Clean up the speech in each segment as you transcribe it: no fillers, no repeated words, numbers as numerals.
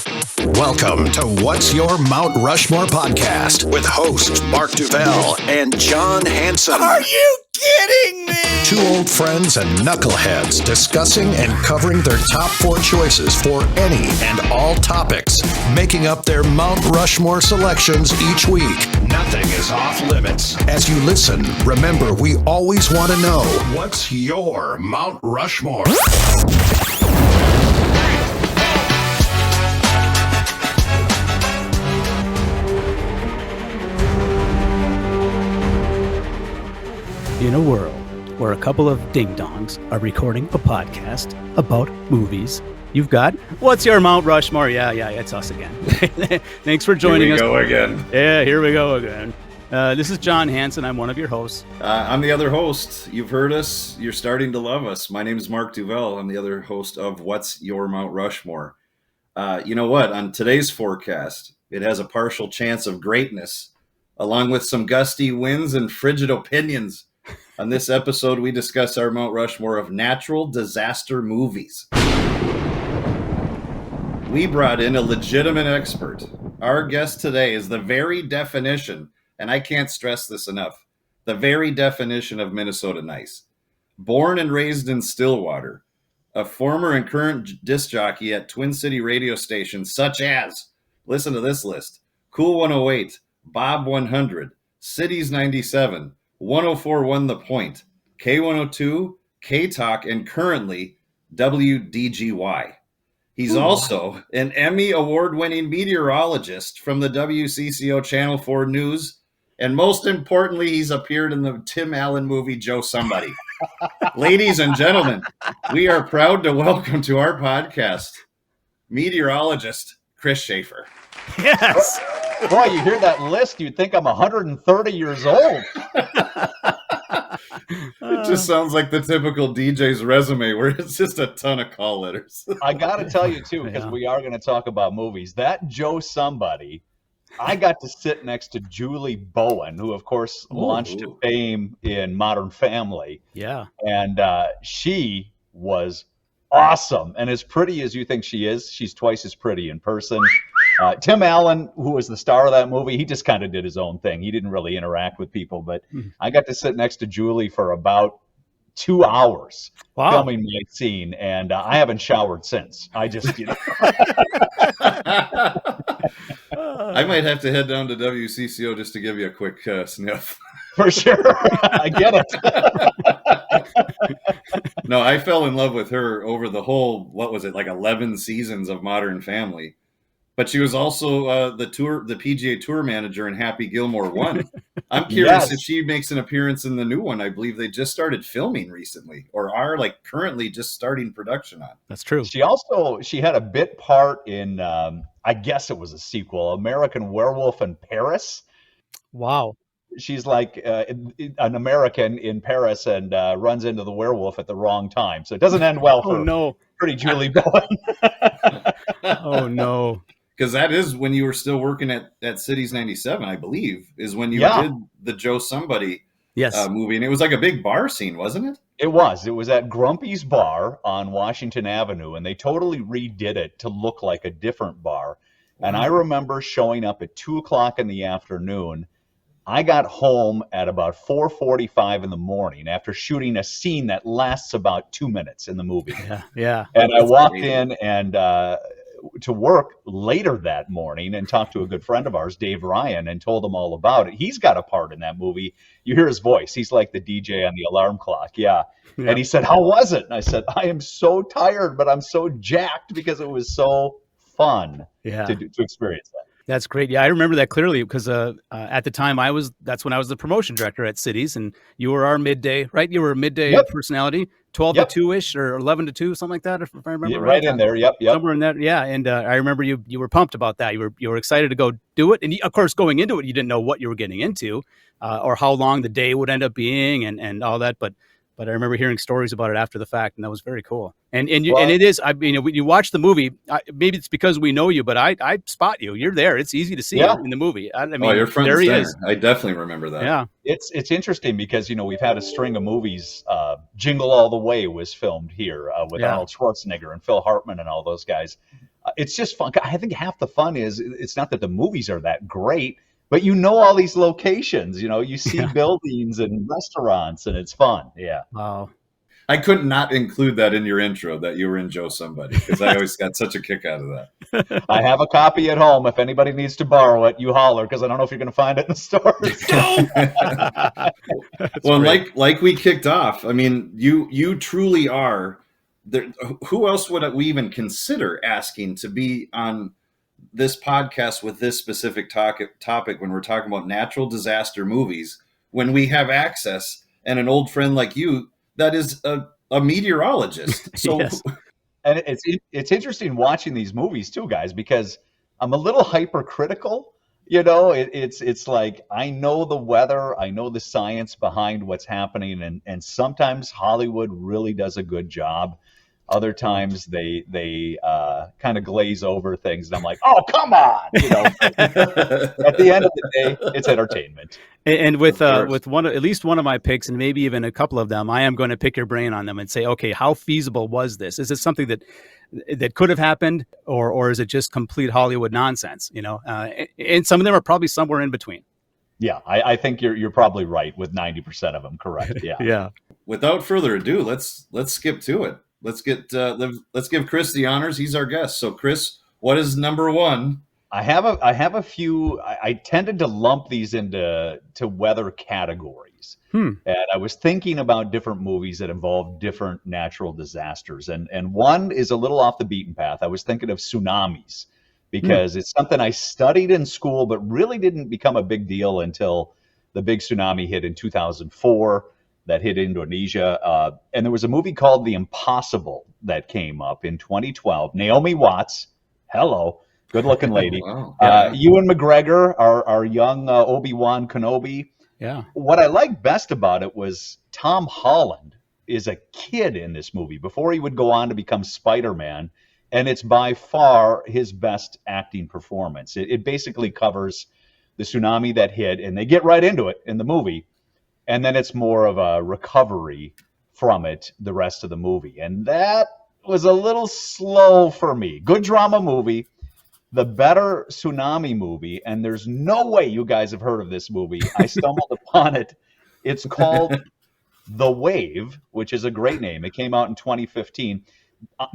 Welcome to What's Your Mount Rushmore podcast with hosts Mark Duvall and John Hanson. Are you kidding me? Two old friends and knuckleheads discussing and covering their top four choices for any and all topics, making up their Mount Rushmore selections each week. Nothing is off limits. As you listen, remember we always want to know, what's your Mount Rushmore? In a world where a couple of ding-dongs are recording a podcast about movies, you've got What's Your Mount Rushmore? Yeah, it's us again. Thanks for joining us. Here we go again. Yeah, here we go again. This is John Hanson. I'm one of your hosts. I'm the other host. You've heard us. You're starting to love us. My name is Mark Duvall. I'm the other host of What's Your Mount Rushmore? You know what? On today's forecast, it has a partial chance of greatness, along with some gusty winds and frigid opinions. On this episode, we discuss our Mount Rushmore of natural disaster movies. We brought in a legitimate expert. Our guest today is the very definition, and I can't stress this enough, the very definition of Minnesota nice. Born and raised in Stillwater, a former and current disc jockey at Twin City radio stations such as, listen to this list, Cool 108, Bob 100, Cities 97, 104.1 The Point, K102, K-Talk, and currently WDGY. He's also an Emmy award-winning meteorologist from the WCCO Channel 4 News, and most importantly, he's appeared in the Tim Allen movie Joe Somebody. Ladies and gentlemen, we are proud to welcome to our podcast meteorologist Chris Shaffer. Yes. Boy, you hear that list, you'd think I'm 130 years old. It just sounds like the typical DJ's resume where it's just a ton of call letters. I got to tell you, too, because we are going to talk about movies. That Joe Somebody, I got to sit next to Julie Bowen, who, of course, launched to fame in Modern Family. Yeah. And she was awesome. And as pretty as you think she is, she's twice as pretty in person. Tim Allen, who was the star of that movie, he just kind of did his own thing. He didn't really interact with people, but I got to sit next to Julie for about 2 hours filming my scene, and I haven't showered since. I just, I might have to head down to WCCO just to give you a quick sniff. For sure. I get it. No, I fell in love with her over the whole, what was it, like 11 seasons of Modern Family. But she was also the PGA Tour manager in Happy Gilmore 1. I'm curious if she makes an appearance in the new one. I believe they just started filming recently, or are like currently just starting production on. That's true. She had a bit part in, I guess it was a sequel, American Werewolf in Paris. Wow. She's like an American in Paris and runs into the werewolf at the wrong time. So it doesn't end well for pretty Julie Bowen. Oh, no. Because that is when you were still working at Cities 97, I believe, is when you did the Joe Somebody movie. And it was like a big bar scene, wasn't it? It was. It was at Grumpy's Bar on Washington Avenue, and they totally redid it to look like a different bar. And I remember showing up at 2 o'clock in the afternoon. I got home at about 4:45 in the morning after shooting a scene that lasts about 2 minutes in the movie. Yeah. And I walked in and to work later that morning and talked to a good friend of ours, Dave Ryan, and told him all about it. He's got a part in that movie. You hear his voice. He's like the DJ on the alarm clock. Yeah. And he said, "How was it?" And I said, "I am so tired, but I'm so jacked because it was so fun to experience that." That's great. Yeah, I remember that clearly because at the time that's when I was the promotion director at Cities, and you were our midday, right? You were a midday personality, 12 to 2-ish or 11 to 2, something like that, if I remember right. In there, yep. Somewhere in that, yeah. And I remember you were pumped about that. You were excited to go do it. And of course, going into it, you didn't know what you were getting into or how long the day would end up being and all that. But I remember hearing stories about it after the fact, and that was very cool. And it is. I mean, when you watch the movie, maybe it's because we know you, but I spot you. You're there. It's easy to see in the movie. I mean, you're front there and he center. is. I definitely remember that. Yeah, it's interesting because we've had a string of movies. Jingle All the Way was filmed here with Arnold Schwarzenegger and Phil Hartman and all those guys. It's just fun. I think half the fun is it's not that the movies are that great, but you know all these locations. You see buildings and restaurants, and it's fun. Yeah. Wow. I could not include that in your intro that you were in Joe Somebody, because I always got such a kick out of that. I have a copy at home. If anybody needs to borrow it, you holler, because I don't know if you're going to find it in the stores. Well, like we kicked off, I mean, you truly are there. Who else would we even consider asking to be on this podcast with this specific topic when we're talking about natural disaster movies, when we have access and an old friend like you that is a meteorologist? So Yes. And it's interesting watching these movies too, guys, because I'm a little hypercritical. It's like I know the weather, I know the science behind what's happening, and sometimes Hollywood really does a good job. Other times they kind of glaze over things, and I'm like, oh, come on! At the end of the day, it's entertainment. And with at least one of my picks, and maybe even a couple of them, I am going to pick your brain on them and say, okay, how feasible was this? Is it something that could have happened, or is it just complete Hollywood nonsense? And some of them are probably somewhere in between. Yeah, I think you're probably right with 90% of them correct. Yeah. Yeah. without further ado, let's skip to it. Let's give Chris the honors. He's our guest. So, Chris, what is number one? I have a few. I tended to lump these into weather categories, and I was thinking about different movies that involve different natural disasters, and one is a little off the beaten path. I was thinking of tsunamis because it's something I studied in school, but really didn't become a big deal until the big tsunami hit in 2004 that hit Indonesia. And there was a movie called The Impossible that came up in 2012. Naomi Watts, hello. Good-looking lady. Wow. Yeah. Ewan McGregor, our young Obi-Wan Kenobi. Yeah. What I liked best about it was Tom Holland is a kid in this movie before he would go on to become Spider-Man, and it's by far his best acting performance. It basically covers the tsunami that hit, and they get right into it in the movie, and then it's more of a recovery from it the rest of the movie. And that was a little slow for me. Good drama movie. The better tsunami movie, and there's no way you guys have heard of this movie. I stumbled upon it. It's called The Wave, which is a great name. It came out in 2015.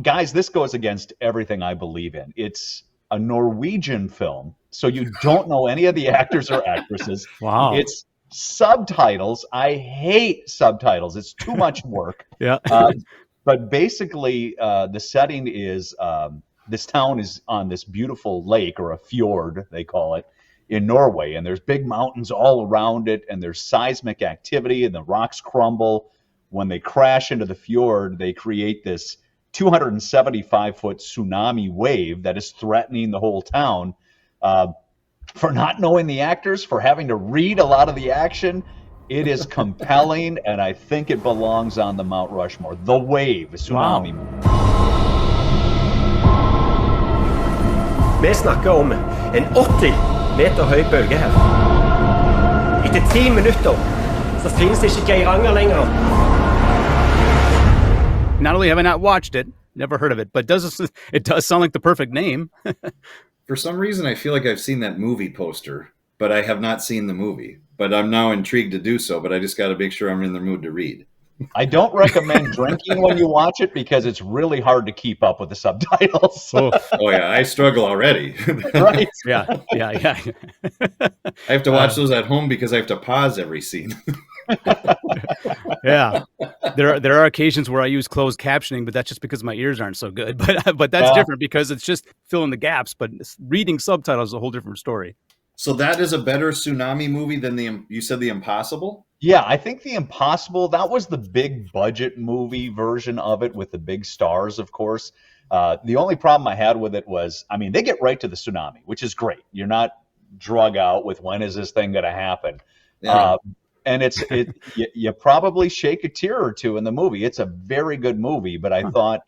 Guys, this goes against everything I believe in. It's a Norwegian film, so you don't know any of the actors or actresses. Wow. It's subtitles. I hate subtitles. It's too much work. Yeah. But basically, the setting is... this town is on this beautiful lake, or a fjord, they call it, in Norway. And there's big mountains all around it, and there's seismic activity, and the rocks crumble. When they crash into the fjord, they create this 275-foot tsunami wave that is threatening the whole town. For not knowing the actors, for having to read a lot of the action, it is compelling, and I think it belongs on the Mount Rushmore. The Wave, a tsunami movie. Vi snakker om en 80 meter høy bølge her. Etter 10 minutter så finnes det ikke Geiranger lenger. Not only have I not watched it, never heard of it, but it does sound like the perfect name. For some reason, I feel like I've seen that movie poster, but I have not seen the movie. But I'm now intrigued to do so, but I just got to make sure I'm in the mood to read. I don't recommend drinking when you watch it because it's really hard to keep up with the subtitles. Oh, Oh, yeah, I struggle already. Right? yeah. I have to watch those at home because I have to pause every scene. Yeah. There are occasions where I use closed captioning, but that's just because my ears aren't so good. But that's different because it's just filling the gaps. But reading subtitles is a whole different story. So that is a better tsunami movie than you said The Impossible? Yeah, I think The Impossible, that was the big budget movie version of it with the big stars, of course. The only problem I had with it was, I mean, they get right to the tsunami, which is great. You're not drug out with when is this thing going to happen. Yeah. And you probably shake a tear or two in the movie. It's a very good movie, but I thought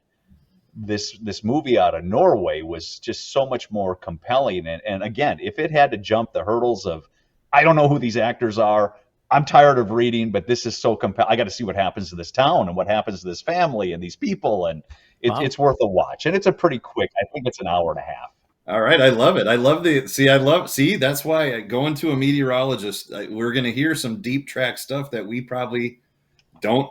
this movie out of Norway was just so much more compelling. And again, if it had to jump the hurdles of, I don't know who these actors are, I'm tired of reading, but this is so compelling. I got to see what happens to this town and what happens to this family and these people. And Wow. It's worth a watch, and it's a pretty quick. I think it's an hour and a half. All right, I love it. I love that's why going to a meteorologist, we're going to hear some deep track stuff that we probably don't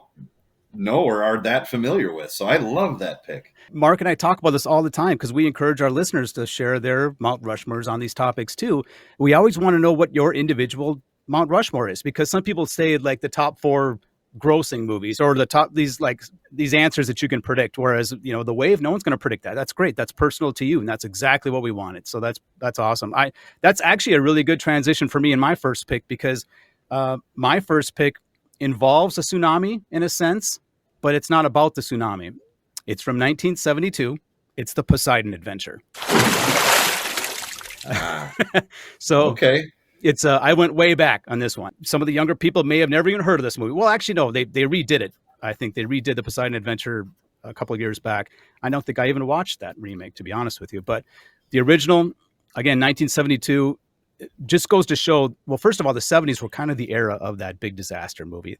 know or are that familiar with. So I love that pick. Mark and I talk about this all the time because we encourage our listeners to share their Mount Rushmores on these topics too. We always want to know what your individual Mount Rushmore is, because some people say like the top 4 grossing movies or the top these answers that you can predict, whereas The Wave, no one's going to predict that. That's great. That's personal to you, and that's exactly what we wanted. So that's awesome. That's actually a really good transition for me in my first pick, because my first pick involves a tsunami in a sense, but it's not about the tsunami. It's from 1972. It's the Poseidon Adventure. So okay. It's I went way back on this one. Some of the younger people may have never even heard of this movie. Well, actually, no, they redid it. I think they redid the Poseidon Adventure a couple of years back. I don't think I even watched that remake, to be honest with you. But the original, again, 1972, just goes to show, well, first of all, the 70s were kind of the era of that big disaster movie.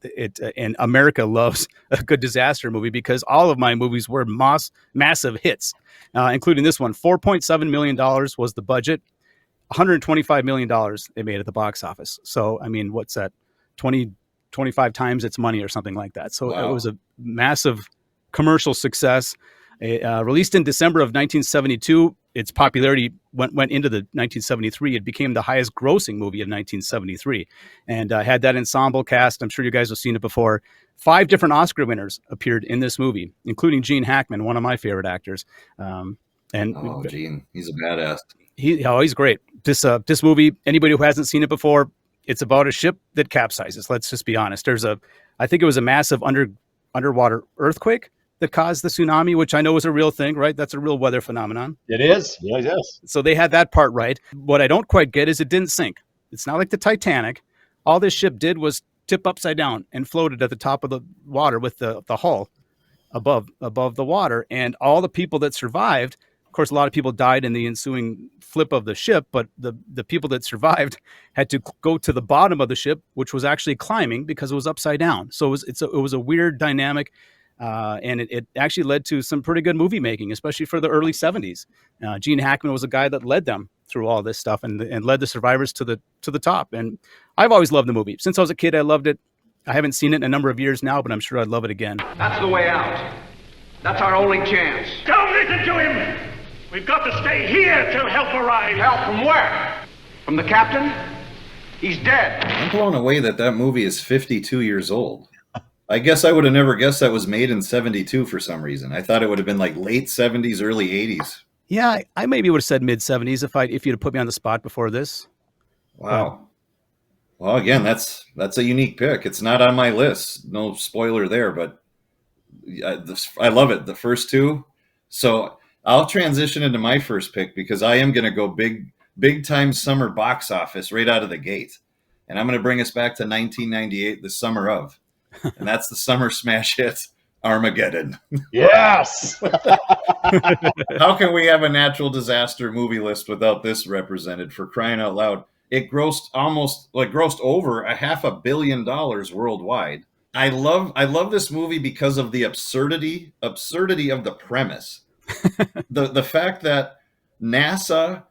And America loves a good disaster movie, because all of my movies were massive hits, including this one. $4.7 million was the budget. $125 million they made at the box office. So, I mean, what's that? 25 times its money or something like that. So It was a massive commercial success. Released in December of 1972, its popularity went into the 1973. It became the highest grossing movie of 1973, and had that ensemble cast. I'm sure you guys have seen it before. 5 different Oscar winners appeared in this movie, including Gene Hackman, one of my favorite actors. Gene, he's a badass. He's great. This movie, anybody who hasn't seen it before, it's about a ship that capsizes. Let's just be honest. I think it was a massive underwater earthquake that caused the tsunami, which I know is a real thing, right? That's a real weather phenomenon. It is. Yeah, it is. So they had that part right. What I don't quite get is it didn't sink. It's not like the Titanic. All this ship did was tip upside down and floated at the top of the water with the hull above the water. And all the people that survived, of course, a lot of people died in the ensuing flip of the ship, but the people that survived had to go to the bottom of the ship, which was actually climbing because it was upside down. So it was a weird dynamic, and it actually led to some pretty good movie making, especially for the early 70s. Gene Hackman was a guy that led them through all this stuff and led the survivors to the top. And I've always loved the movie. Since I was a kid, I loved it. I haven't seen it in a number of years now, but I'm sure I'd love it again. That's the way out. That's our only chance. Don't listen to him! We've got to stay here till help arrives. Help from where? From the captain? He's dead. I'm blown away that movie is 52 years old. I guess I would have never guessed that was made in 72 for some reason. I thought it would have been like late 70s, early 80s. Yeah, I maybe would have said mid 70s if you'd have put me on the spot before this. Wow. Well, again, that's a unique pick. It's not on my list. No spoiler there, but I love it. The first two. So I'll transition into my first pick because I am going to go big time summer box office right out of the gate. And I'm going to bring us back to 1998, the summer of. And that's the summer smash hit, Armageddon. Yes. How can we have a natural disaster movie list without this represented, for crying out loud? It grossed over $500 million worldwide. I love this movie because of the absurdity of the premise. The fact that NASA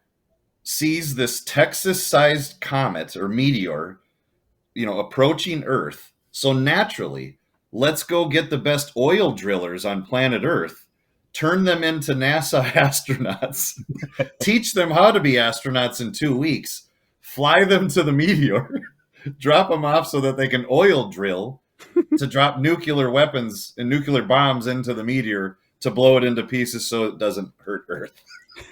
sees this Texas-sized comet or meteor, approaching Earth. So naturally, let's go get the best oil drillers on planet Earth, turn them into NASA astronauts, teach them how to be astronauts in 2 weeks, fly them to the meteor, drop them off so that they can oil drill to drop nuclear weapons and nuclear bombs into the meteor to blow it into pieces so it doesn't hurt Earth.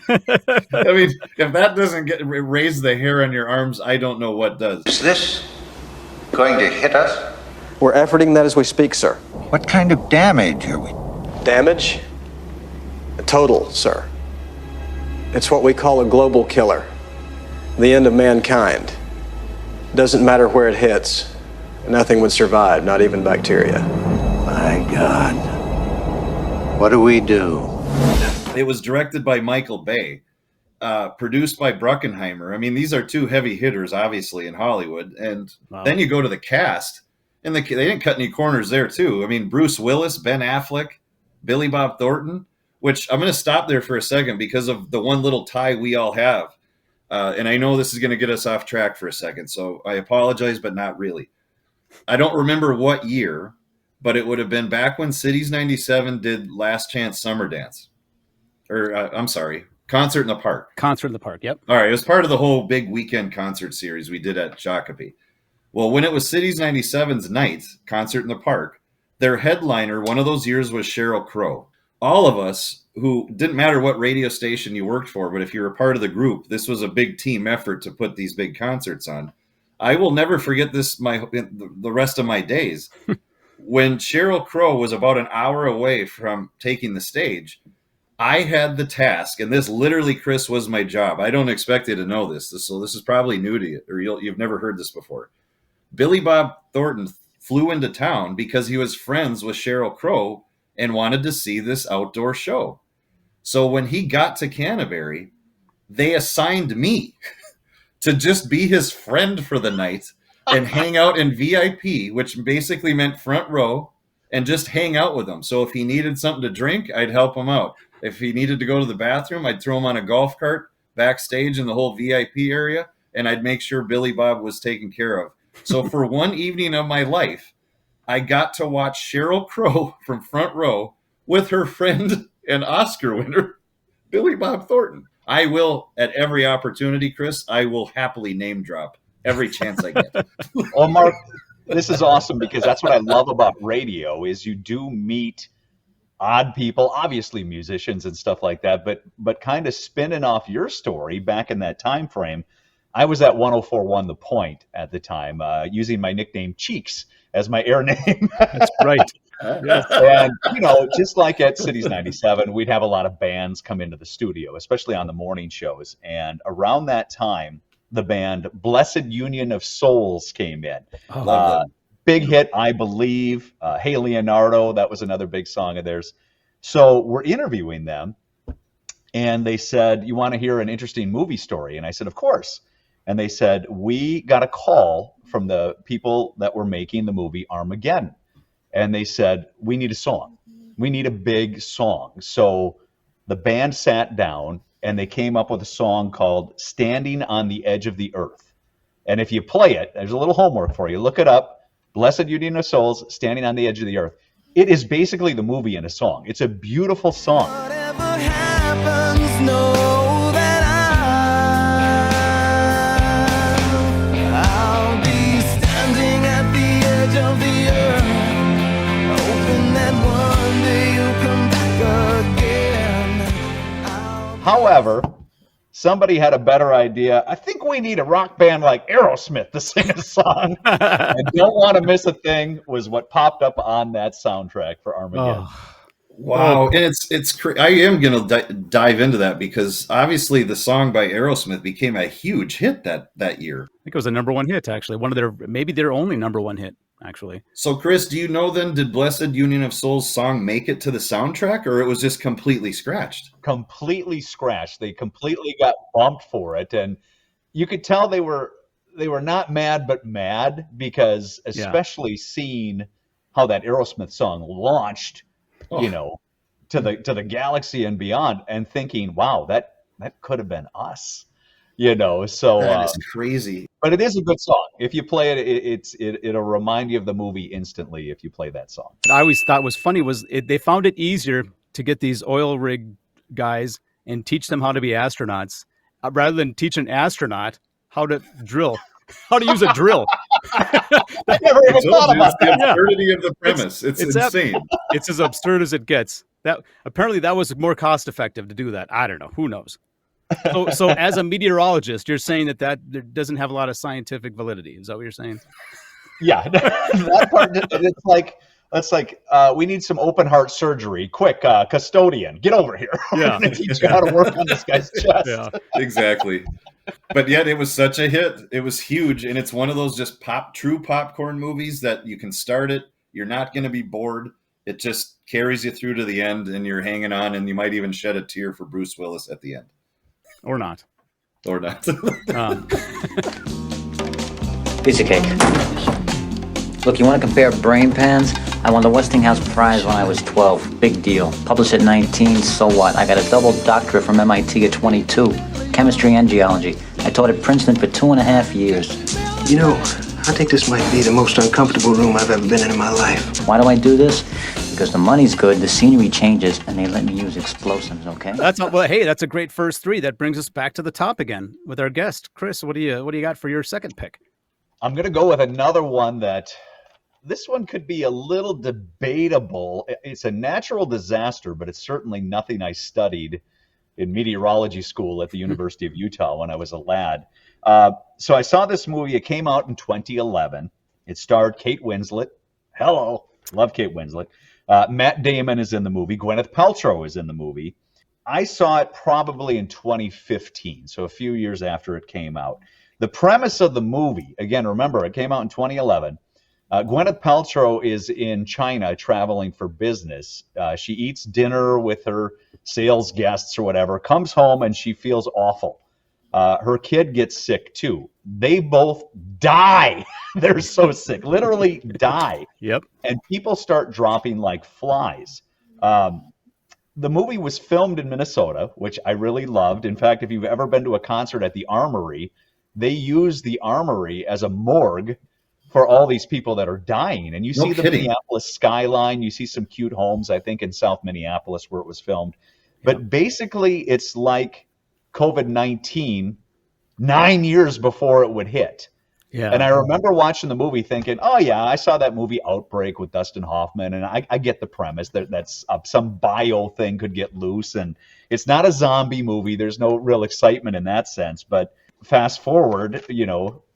I mean, if that doesn't raise the hair on your arms, I don't know what does. Is this going to hit us? We're efforting that as we speak, sir. What kind of damage are we? Damage? Total, sir. It's what we call a global killer. The end of mankind. Doesn't matter where it hits. Nothing would survive, not even bacteria. My God. What do we do? It was directed by Michael Bay, produced by Bruckheimer. I mean, these are two heavy hitters, obviously, in Hollywood. And Then you go to the cast, and they didn't cut any corners there, too. I mean, Bruce Willis, Ben Affleck, Billy Bob Thornton. which I'm going to stop there for a second because of the one little tie we all have. And I know this is going to get us off track for a second, so I apologize, but not really. I don't remember what year, but it would have been back when Cities 97 did Last Chance Summer Dance. Or, I'm sorry, Concert in the Park. Concert in the Park, yep. All right, it was part of the whole big weekend concert series we did at Shakopee. Well, when it was Cities 97's night, Concert in the Park, their headliner one of those years was Sheryl Crow. All of us, who didn't matter what radio station you worked for, but if you were part of the group, this was a big team effort to put these big concerts on. I will never forget this the rest of my days. When Sheryl Crow was about an hour away from taking the stage, I had the task, and this literally, Chris, was my job. I don't expect you to know this, so this is probably new to you, or you've never heard this before. Billy Bob Thornton flew into town because he was friends with Sheryl Crow and wanted to see this outdoor show. So when he got to Canterbury, they assigned me to just be his friend for the night and hang out in VIP, which basically meant front row, and just hang out with him. So if he needed something to drink, I'd help him out. If he needed to go to the bathroom, I'd throw him on a golf cart backstage in the whole VIP area, and I'd make sure Billy Bob was taken care of. So for one evening of my life, I got to watch Sheryl Crow from front row with her friend and Oscar winner, Billy Bob Thornton. I will, at every opportunity, Chris, I will happily name drop every chance I get. Well, Mark, this is awesome because that's what I love about radio is you do meet odd people, obviously musicians and stuff like that, but kind of spinning off your story back in that time frame. I was at 104.1 The Point at the time, using my nickname Cheeks as my air name. That's right. Yes. And, just like at Cities 97, we'd have a lot of bands come into the studio, especially on the morning shows. And around that time, the band Blessed Union of Souls came in. Big hit, I believe. Hey Leonardo, that was another big song of theirs. So we're interviewing them, and they said, "You want to hear an interesting movie story?" And I said, "Of course." And they said, "We got a call from the people that were making the movie Armageddon. And they said, we need a song. We need a big song." So the band sat down and they came up with a song called Standing on the Edge of the Earth. And if you play it, there's a little homework for you. Look it up. Blessed Union of Souls, Standing on the Edge of the Earth. It is basically the movie in a song. It's a beautiful song. Whatever happens, know that I'll be standing at the edge of the earth, hoping that one day you'll come back again. However, somebody had a better idea. I think we need a rock band like Aerosmith to sing a song. And Don't Want to Miss a Thing was what popped up on that soundtrack for Armageddon. Oh, wow. And I am going to dive into that because obviously the song by Aerosmith became a huge hit that year. I think it was a number one hit, actually. Maybe their only number one hit, actually. So, Chris, do you know then, did Blessed Union of Souls song make it to the soundtrack, or it was just completely scratched? Completely scratched. They completely got bumped for it. And you could tell they were not mad, but mad because especially seeing how that Aerosmith song launched, to the galaxy and beyond, and thinking, wow, that could have been us. So that is crazy. But it is a good song. If you play it, it'll remind you of the movie instantly if you play that song. What I always thought was funny was they found it easier to get these oil rig guys and teach them how to be astronauts rather than teach an astronaut how to drill, how to use a drill. I never even thought about that. The absurdity of the premise. It's insane. It's as absurd as it gets. Apparently that was more cost effective to do that. I don't know. Who knows? So as a meteorologist, you're saying that there doesn't have a lot of scientific validity. Is that what you're saying? Yeah, that part. It's like we need some open heart surgery. Quick, custodian, get over here. Yeah, I'm gonna teach you how to work on this guy's chest. Yeah, exactly. But yet it was such a hit. It was huge, and it's one of those just true popcorn movies that you can start it. You're not going to be bored. It just carries you through to the end, and you're hanging on, and you might even shed a tear for Bruce Willis at the end. Or not. Or not. Piece of cake. Look, you want to compare brain pans? I won the Westinghouse Prize when I was 12. Big deal. Published at 19, so what? I got a double doctorate from MIT at 22. Chemistry and geology. I taught at Princeton for 2.5 years. You know, I think this might be the most uncomfortable room I've ever been in my life. Why do I do this? Because the money's good, the scenery changes, and they let me use explosives, okay? Hey, that's a great first three. That brings us back to the top again with our guest. Chris, what do you got for your second pick? I'm going to go with another one that this one could be a little debatable. It's a natural disaster, but it's certainly nothing I studied in meteorology school at the University of Utah when I was a lad. So I saw this movie. It came out in 2011. It starred Kate Winslet. Hello. Love Kate Winslet. Matt Damon is in the movie. Gwyneth Paltrow is in the movie. I saw it probably in 2015, so a few years after it came out. The premise of the movie, again, remember, it came out in 2011. Gwyneth Paltrow is in China traveling for business. She eats dinner with her sales guests or whatever, comes home, and she feels awful. Her kid gets sick, too. They both die. They're so sick, literally die. Yep. And people start dropping like flies. The movie was filmed in Minnesota, which I really loved. In fact, if you've ever been to a concert at the Armory, they use the Armory as a morgue for all these people that are dying. And you see the Minneapolis skyline. You see some cute homes, I think, in South Minneapolis where it was filmed. But basically, it's like COVID-19 9 years before it would hit. Yeah. And I remember watching the movie thinking, oh, yeah, I saw that movie Outbreak with Dustin Hoffman, and I get the premise that's some bio thing could get loose, and it's not a zombie movie. There's no real excitement in that sense. But fast forward,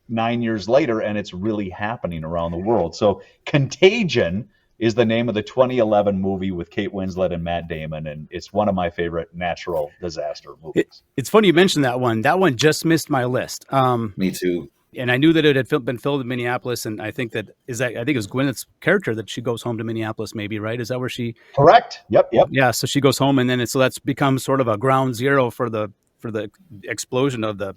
9 years later, and it's really happening around the world. So Contagion is the name of the 2011 movie with Kate Winslet and Matt Damon, and it's one of my favorite natural disaster movies. It's funny you mentioned that one. That one just missed my list. Me too. And I knew that it had been filmed in Minneapolis, and I think it was Gwyneth's character that she goes home to Minneapolis, maybe, right? Is that where she? Correct. Yep. Yeah, so she goes home, and then so that's become sort of a ground zero for the explosion of the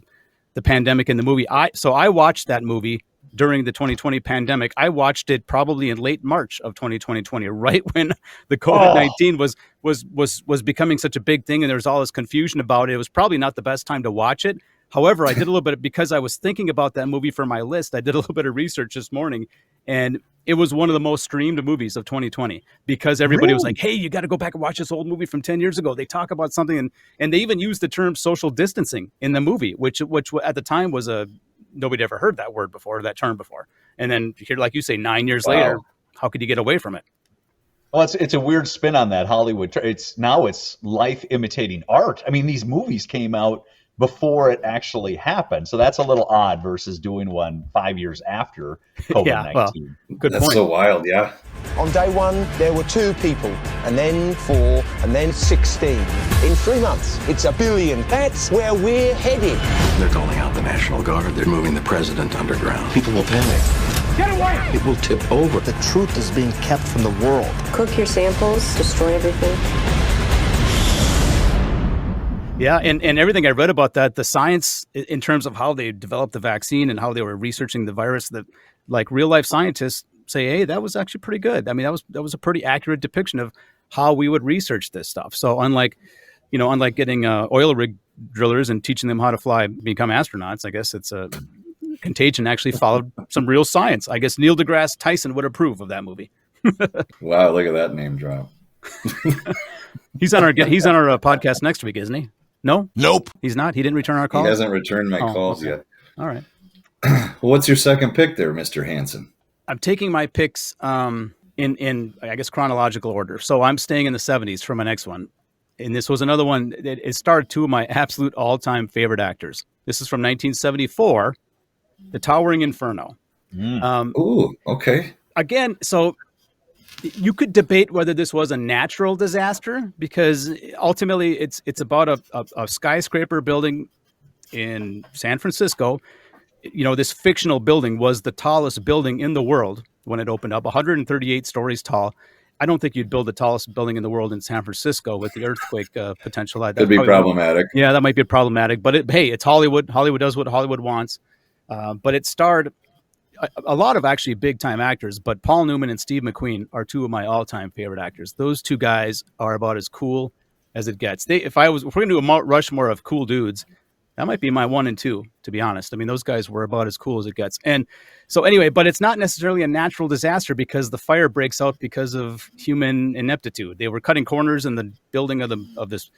pandemic in the movie. I watched that movie during the 2020 pandemic. I watched it probably in late March of 2020, right when the COVID-19 was becoming such a big thing, and there was all this confusion about it. It was probably not the best time to watch it. However, I did a little bit because I was thinking about that movie for my list. I did a little bit of research this morning, and it was one of the most streamed movies of 2020 because everybody was like, hey, you got to go back and watch this old movie from 10 years ago. They talk about something, and they even used the term social distancing in the movie, which at the time was nobody ever heard that word before, that term before. And then here, like you say, 9 years later, how could you get away from it? Well, it's a weird spin on that Hollywood. It's life imitating art. I mean, these movies came out before it actually happened. So that's a little odd versus doing one 5 years after COVID-19. Yeah, well, good That's point. so wild, yeah. On day one, there were 2 people, and then 4, and then 16. In 3 months, it's 1 billion. That's where we're headed. They're calling out the National Guard. They're moving the president underground. People will panic. Get away! It will tip over. The truth is being kept from the world. Cook your samples, destroy everything. Yeah, and everything I read about that, the science in terms of how they developed the vaccine and how they were researching the virus, that like real life scientists say, hey, that was actually pretty good. I mean, that was a pretty accurate depiction of how we would research this stuff. So unlike getting oil rig drillers and teaching them how to become astronauts, I guess it's a Contagion actually followed some real science. I guess Neil deGrasse Tyson would approve of that movie. Wow, look at that name drop. He's on our podcast next week, isn't he? No? Nope. He's not? He didn't return our call? He hasn't returned my calls yet. All right. Well, what's your second pick there, Mr. Hansen? I'm taking my picks in I guess, chronological order. So I'm staying in the 70s for my next one. And this was another one. It starred 2 of my absolute all-time favorite actors. This is from 1974, The Towering Inferno. Ooh, okay. Again, so you could debate whether this was a natural disaster because ultimately it's about a skyscraper building in San Francisco. This fictional building was the tallest building in the world when it opened up, 138 stories tall. I don't think you'd build the tallest building in the world in San Francisco with the earthquake potential. That'd be problematic. Yeah, that might be problematic. But hey, it's Hollywood. Hollywood does what Hollywood wants. But it starred a lot of actually big time actors, but Paul Newman and Steve McQueen are two of my all time favorite actors. Those two guys are about as cool as it gets. If we're going to do a Mount Rushmore of cool dudes, that might be my 1 and 2, to be honest. I mean, those guys were about as cool as it gets. And so anyway, but it's not necessarily a natural disaster because the fire breaks out because of human ineptitude. They were cutting corners in the building of this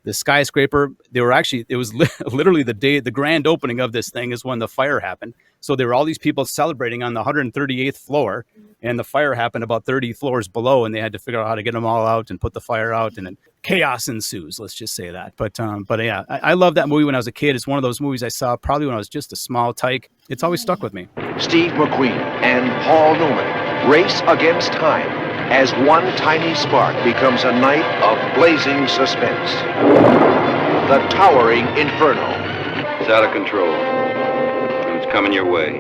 skyscraper. They were actually, it was literally the grand opening of this thing is when the fire happened. So there were all these people celebrating on the 138th floor, and the fire happened about 30 floors below, and they had to figure out how to get them all out and put the fire out, and then chaos ensues. Let's just say that. But yeah, I love that movie when I was a kid. It's one of those movies I saw probably when I was just a small tyke. It's always stuck with me. Steve McQueen and Paul Newman race against time as one tiny spark becomes a night of blazing suspense. The towering inferno. It's out of control. It's coming your way.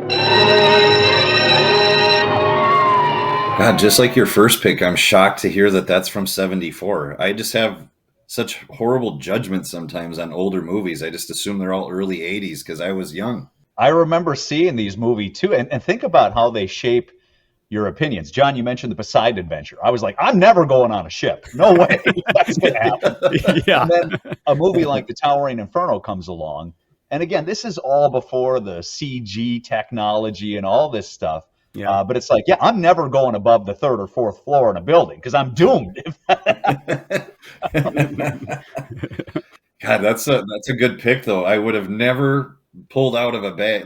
God, just like your first pick, I'm shocked to hear that that's from 74. I just have such horrible judgment sometimes on older movies. I just assume they're all early 80s because I was young. I remember seeing these movies too, and think about how they shape your opinions. John, you mentioned the Poseidon Adventure. I was like, I'm never going on a ship. No way. That's going to happen. Yeah. And then a movie like The Towering Inferno comes along. And again, this is all before the CG technology and all this stuff. Yeah. But it's like, yeah, I'm never going above the 3rd or 4th floor in a building because I'm doomed. God, that's a good pick, though. I would have never pulled out of a bag.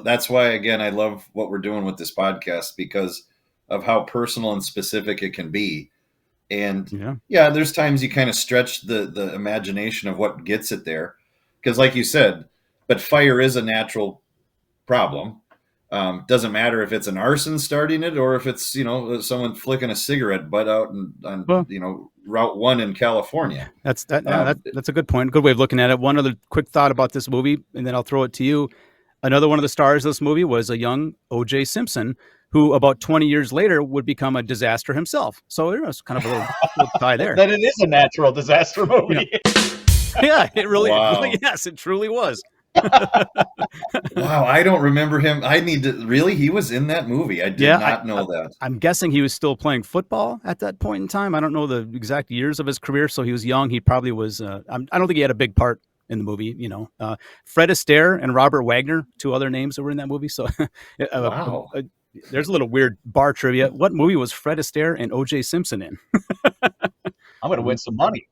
That's why, again, I love what we're doing with this podcast because of how personal and specific it can be. And yeah there's times you kind of stretch the imagination of what gets it there. Because like you said, but fire is a natural problem. Doesn't matter if it's an arson starting it or if it's, someone flicking a cigarette butt out on Route 1 in California. That's a good point. Good way of looking at it. One other quick thought about this movie, and then I'll throw it to you. Another one of the stars of this movie was a young O.J. Simpson, who about 20 years later would become a disaster himself. So there's kind of a little tie there. That it is a natural disaster movie. Yeah, it really, wow. Yes, it truly was. Wow, I don't remember him. He was in that movie. I did not know that. I'm guessing he was still playing football at that point in time. I don't know the exact years of his career, so he was young. He probably was, I don't think he had a big part in the movie, Fred Astaire and Robert Wagner, two other names that were in that movie. So wow. There's a little weird bar trivia. What movie was Fred Astaire and O.J. Simpson in? I'm going to win some money.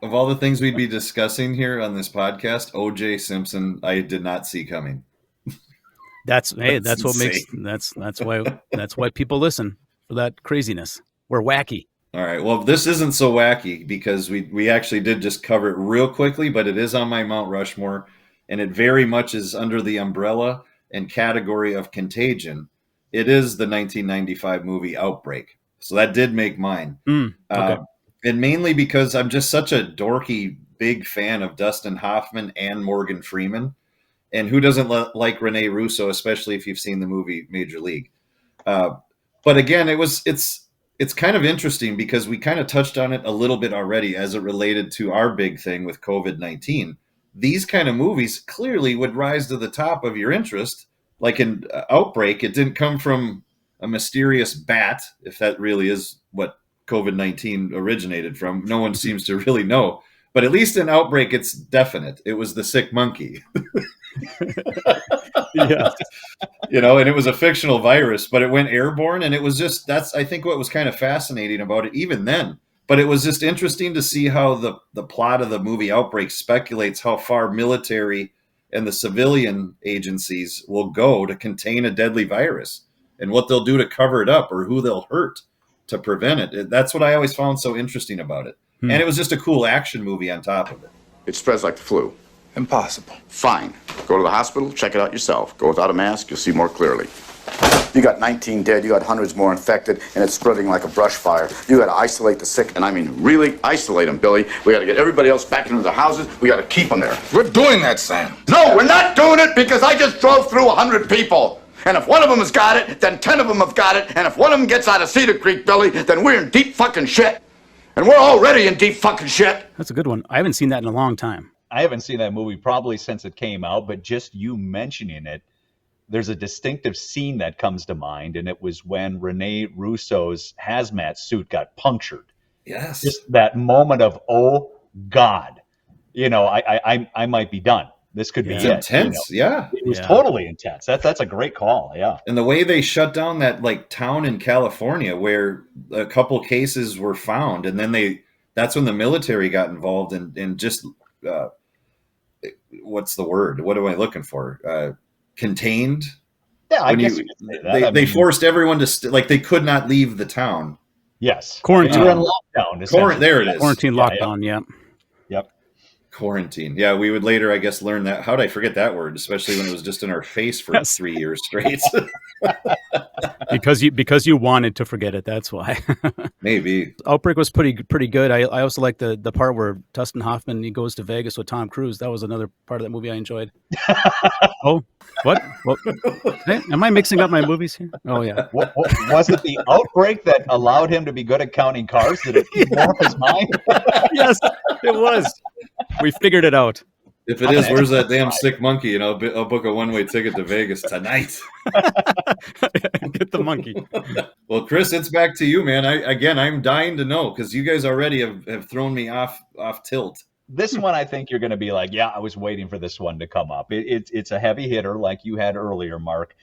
Of all the things we'd be discussing here on this podcast, O.J. Simpson, I did not see coming. That's why people listen for that craziness. We're wacky. All right. Well, this isn't so wacky because we actually did just cover it real quickly, but it is on my Mount Rushmore, and it very much is under the umbrella and category of Contagion. It is the 1995 movie Outbreak. So that did make mine. Okay. And mainly because I'm just such a dorky, big fan of Dustin Hoffman and Morgan Freeman. And who doesn't like Rene Russo, especially if you've seen the movie Major League. But again, it's kind of interesting because we kind of touched on it a little bit already as it related to our big thing with COVID-19. These kind of movies clearly would rise to the top of your interest. Like in Outbreak, it didn't come from a mysterious bat, if that really is what COVID-19 originated from. No one seems to really know. But at least in Outbreak, it's definite. It was the sick monkey. Yeah. And it was a fictional virus, but it went airborne. And it was that's, I think, what was kind of fascinating about it even then. But it was just interesting to see how the plot of the movie Outbreak speculates how far military and the civilian agencies will go to contain a deadly virus and what they'll do to cover it up or who they'll hurt to prevent it. That's what I always found so interesting about it. And it was just a cool action movie on top of it. It spreads like the flu. Impossible. Fine. Go to the hospital, check it out yourself. Go without a mask, you'll see more clearly. You got 19 dead, you got hundreds more infected, and it's spreading like a brush fire. You got to isolate the sick, and I mean really isolate them, Billy. We got to get everybody else back into the houses. We got to keep them there. We're doing that, Sam. No, we're not doing it because I just drove through 100 people. And if one of them has got it, then 10 of them have got it. And if one of them gets out of Cedar Creek, Billy, then we're in deep fucking shit. And we're already in deep fucking shit. That's a good one. I haven't seen that in a long time. I haven't seen that movie probably since it came out, but just you mentioning it there's a distinctive scene that comes to mind, and it was when Rene Russo's hazmat suit got punctured. Yes. Just that moment of, oh God, I might be done. This could be it's it. Intense. Yeah. It was totally intense. That's a great call. Yeah. And the way they shut down that like town in California where a couple cases were found, and then that's when the military got involved and just what's the word? What am I looking for? Contained. Yeah, I guess they forced everyone to they could not leave the town. Yes, quarantine. You're in lockdown. There it is. Quarantine lockdown. Yeah. Yep. Quarantine. Yeah, we would later, I guess, learn that. How did I forget that word? Especially when it was just in our face for 3 years straight. because you wanted to forget it. That's why. Maybe. Outbreak was pretty good. I also like the part where Dustin Hoffman, he goes to Vegas with Tom Cruise. That was another part of that movie I enjoyed. Oh, what? Hey, am I mixing up my movies here? Oh yeah. Was it the Outbreak that allowed him to be good at counting cars? Did it warp his mind? Yes, it was. We figured it out. If it is, where's that damn sick monkey? I'll book a one-way ticket to Vegas tonight. Get the monkey. Well, Chris, it's back to you, man. I'm dying to know because you guys already have thrown me off tilt. This one, I think you're going to be like, yeah, I was waiting for this one to come up. It's a heavy hitter like you had earlier, Mark.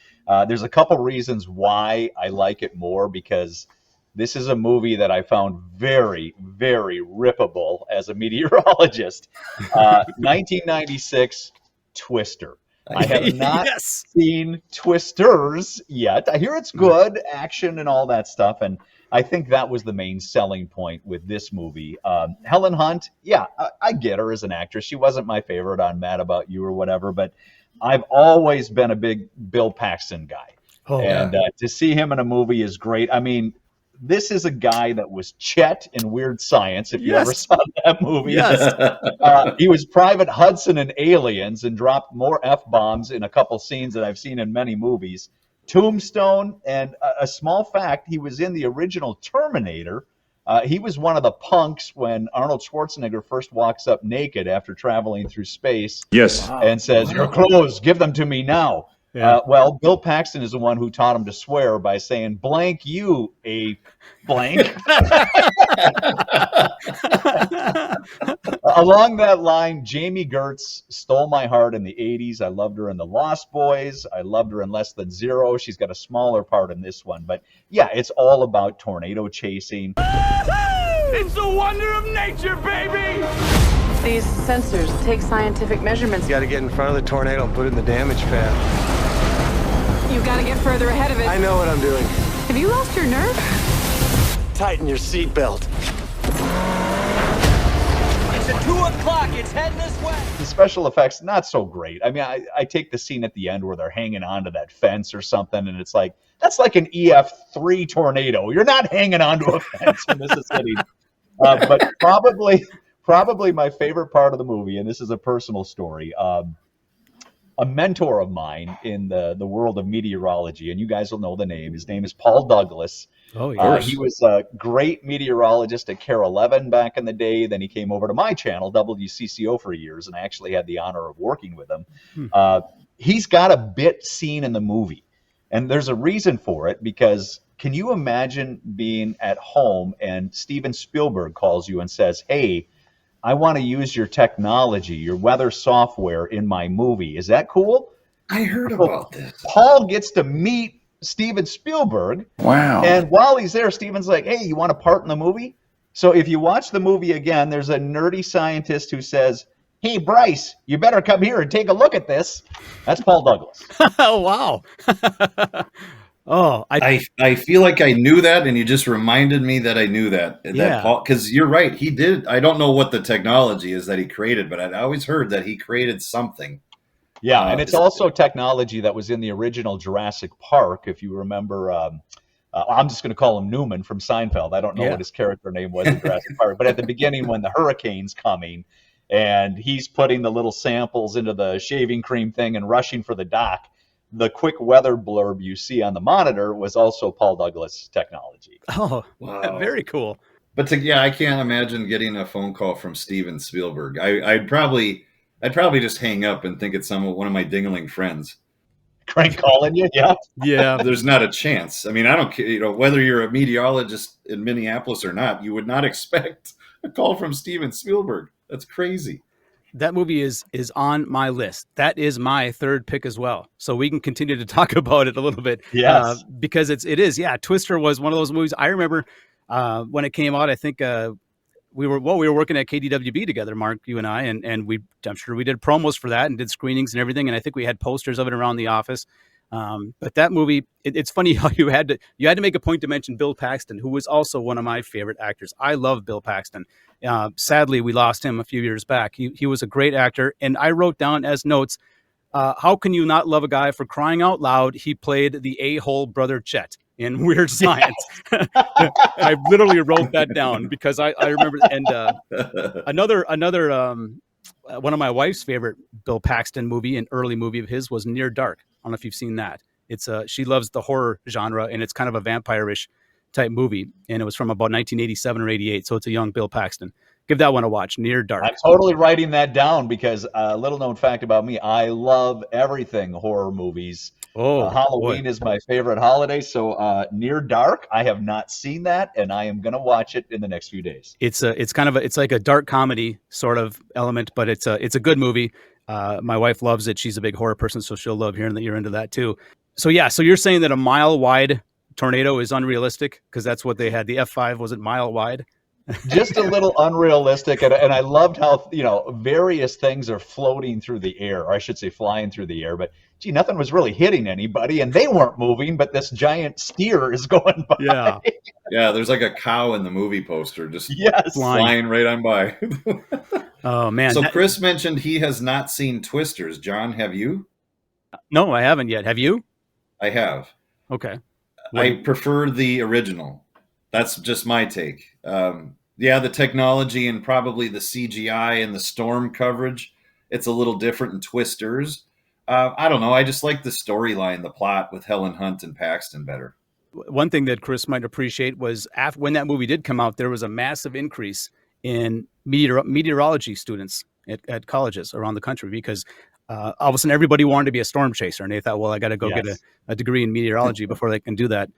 There's a couple reasons why I like it more, because this is a movie that I found very, very rippable as a meteorologist. 1996 Twister. I have not seen Twisters yet. I hear it's good, action and all that stuff, and I think that was the main selling point with this movie. Helen Hunt, yeah, I get her as an actress. She wasn't my favorite on Mad About You or whatever, but I've always been a big Bill Paxton guy. To see him in a movie is great. I mean, this is a guy that was Chet in Weird Science, if you ever saw that movie. Yes. He was Private Hudson in Aliens and dropped more F-bombs in a couple scenes that I've seen in many movies. Tombstone, and a small fact, he was in the original Terminator. He was one of the punks when Arnold Schwarzenegger first walks up naked after traveling through space. Yes. And says, "Your clothes, give them to me now." Yeah. Well, Bill Paxton is the one who taught him to swear by saying, "Blank you, a blank." Along that line, Jamie Gertz stole my heart in the 80s. I loved her in The Lost Boys. I loved her in Less Than Zero. She's got a smaller part in this one. But yeah, it's all about tornado chasing. It's the wonder of nature, baby! These sensors take scientific measurements. You gotta get in front of the tornado and put it in the damage path. You gotta get further ahead of it. I know what I'm doing. Have you lost your nerve? Tighten your seatbelt. It's at 2 o'clock. It's heading this way. The special effects, not so great. I mean, I take the scene at the end where they're hanging onto that fence or something, and it's like, that's like an EF3 tornado. You're not hanging onto a fence when this is hitting. But probably my favorite part of the movie, and this is a personal story, a mentor of mine in the world of meteorology, and you guys will know the name. His name is Paul Douglas. Oh, yes. He was a great meteorologist at Care 11 back in the day. Then he came over to my channel, WCCO, for years, and I actually had the honor of working with him. He's got a bit scene in the movie, and there's a reason for it, because can you imagine being at home and Steven Spielberg calls you and says, "Hey, I want to use your technology, your weather software in my movie. Is that cool?" I heard about this. Paul gets to meet Steven Spielberg. Wow. And while he's there, Steven's like, "Hey, you want a part in the movie?" So if you watch the movie again, there's a nerdy scientist who says, "Hey, Bryce, you better come here and take a look at this." That's Paul Douglas. Oh, wow. Oh, I feel like I knew that, and you just reminded me that I knew that. Yeah. Paul, because you're right, he did. I don't know what the technology is that he created, but I'd always heard that he created something. Yeah, and it's also technology that was in the original Jurassic Park. If you remember, I'm just going to call him Newman from Seinfeld. I don't know what his character name was in Jurassic Park, but at the beginning when the hurricane's coming and he's putting the little samples into the shaving cream thing and rushing for the dock, the quick weather blurb you see on the monitor was also Paul Douglas technology. Oh, wow. Very cool. But I can't imagine getting a phone call from Steven Spielberg. I'd probably just hang up and think it's one of my dingling friends. Crank calling you, yeah. Yeah. There's not a chance. I mean, I don't care, whether you're a meteorologist in Minneapolis or not, you would not expect a call from Steven Spielberg. That's crazy. That movie is on my list. That is my third pick as well. So we can continue to talk about it a little bit. Yes. Because it is. Yeah. Twister was one of those movies. I remember when it came out, I think we were working at KDWB together, Mark, you and I, and I'm sure we did promos for that and did screenings and everything. And I think we had posters of it around the office. But that movie, it's funny how you had to make a point to mention Bill Paxton, who was also one of my favorite actors. I love Bill Paxton. Sadly, we lost him a few years back. He was a great actor. And I wrote down as notes, how can you not love a guy for crying out loud? He played the a-hole brother Chet in Weird Science. I literally wrote that down because I remember. And another one of my wife's favorite Bill Paxton movie, an early movie of his, was Near Dark. I don't know if you've seen that. It's she loves the horror genre, and it's kind of a vampire-ish type movie. And it was from about 1987 or 88. So it's a young Bill Paxton. Give that one a watch, Near Dark. I'm totally writing that down because a little known fact about me, I love everything horror movies. Halloween is my favorite holiday. So Near Dark, I have not seen that, and I am going to watch it in the next few days. It's like a dark comedy sort of element, but it's a good movie. My wife loves it. She's a big horror person, so she'll love hearing that you're into that too. So yeah, so you're saying that a mile wide tornado is unrealistic because that's what they had. The F5 was it mile wide? Just a little unrealistic, and I loved how various things are floating through the air, or I should say flying through the air, but gee, nothing was really hitting anybody, and they weren't moving, but this giant steer is going by. Yeah, there's like a cow in the movie poster just flying right on by. Oh man! So Chris mentioned he has not seen Twisters. John, have you? No, I haven't yet. Have you? I have. Okay. I prefer the original. That's just my take. The technology and probably the CGI and the storm coverage, it's a little different in Twisters. I don't know. I just like the storyline, the plot with Helen Hunt and Paxton better. One thing that Chris might appreciate was when that movie did come out, there was a massive increase in meteorology students at colleges around the country because all of a sudden everybody wanted to be a storm chaser, and they thought, well, I got to go get a degree in meteorology before they can do that.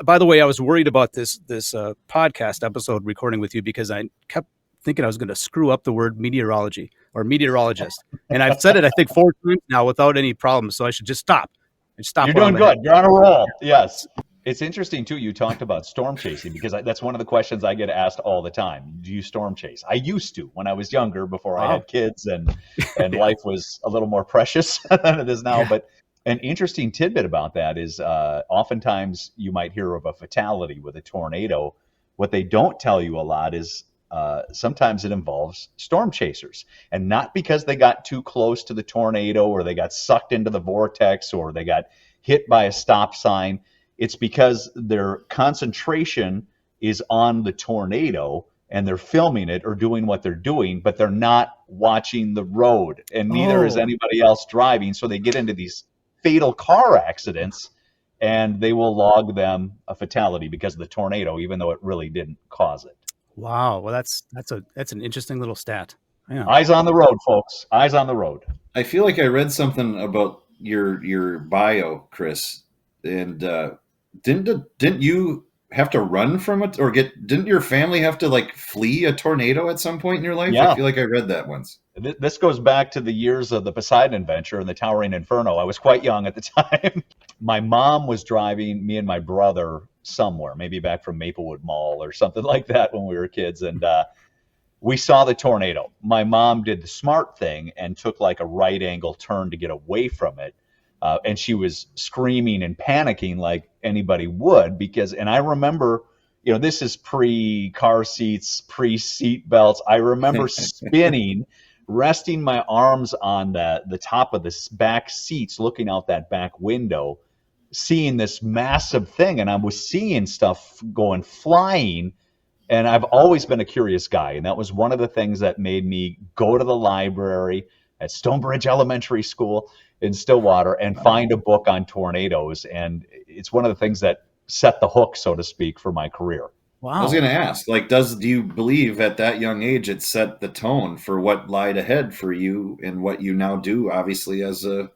By the way, I was worried about this podcast episode recording with you because I kept thinking I was going to screw up the word meteorology or meteorologist, and I've said it I think 4 times now without any problem. So I should just stop. You're doing good. You're on a roll. Yes. It's interesting, too, you talked about storm chasing because that's one of the questions I get asked all the time. Do you storm chase? I used to when I was younger before I had kids and life was a little more precious than it is now. But an interesting tidbit about that is oftentimes you might hear of a fatality with a tornado. What they don't tell you a lot is sometimes it involves storm chasers, and not because they got too close to the tornado or they got sucked into the vortex or they got hit by a stop sign. It's because their concentration is on the tornado and they're filming it or doing what they're doing, but they're not watching the road, and neither is anybody else driving. So they get into these fatal car accidents and they will log them a fatality because of the tornado, even though it really didn't cause it. Wow. Well, that's an interesting little stat. Yeah. Eyes on the road, folks. Eyes on the road. I feel like I read something about your bio, Chris, and didn't you have to run from it or didn't your family have to flee a tornado at some point in your life? Yeah. I feel like I read that once. This goes back to the years of the Poseidon Adventure and the Towering Inferno. I was quite young at the time. My mom was driving me and my brother somewhere, maybe back from Maplewood Mall or something like that when we were kids. And we saw the tornado. My mom did the smart thing and took a right angle turn to get away from it. And she was screaming and panicking like anybody would and I remember, this is pre-car seats, pre-seat belts. I remember spinning, resting my arms on the top of the back seats, looking out that back window, seeing this massive thing. And I was seeing stuff going flying. And I've always been a curious guy. And that was one of the things that made me go to the library at Stonebridge Elementary School in Stillwater and find a book on tornadoes. And it's one of the things that set the hook, so to speak, for my career. Wow. I was going to ask, do you believe at that young age it set the tone for what lied ahead for you and what you now do, obviously, as a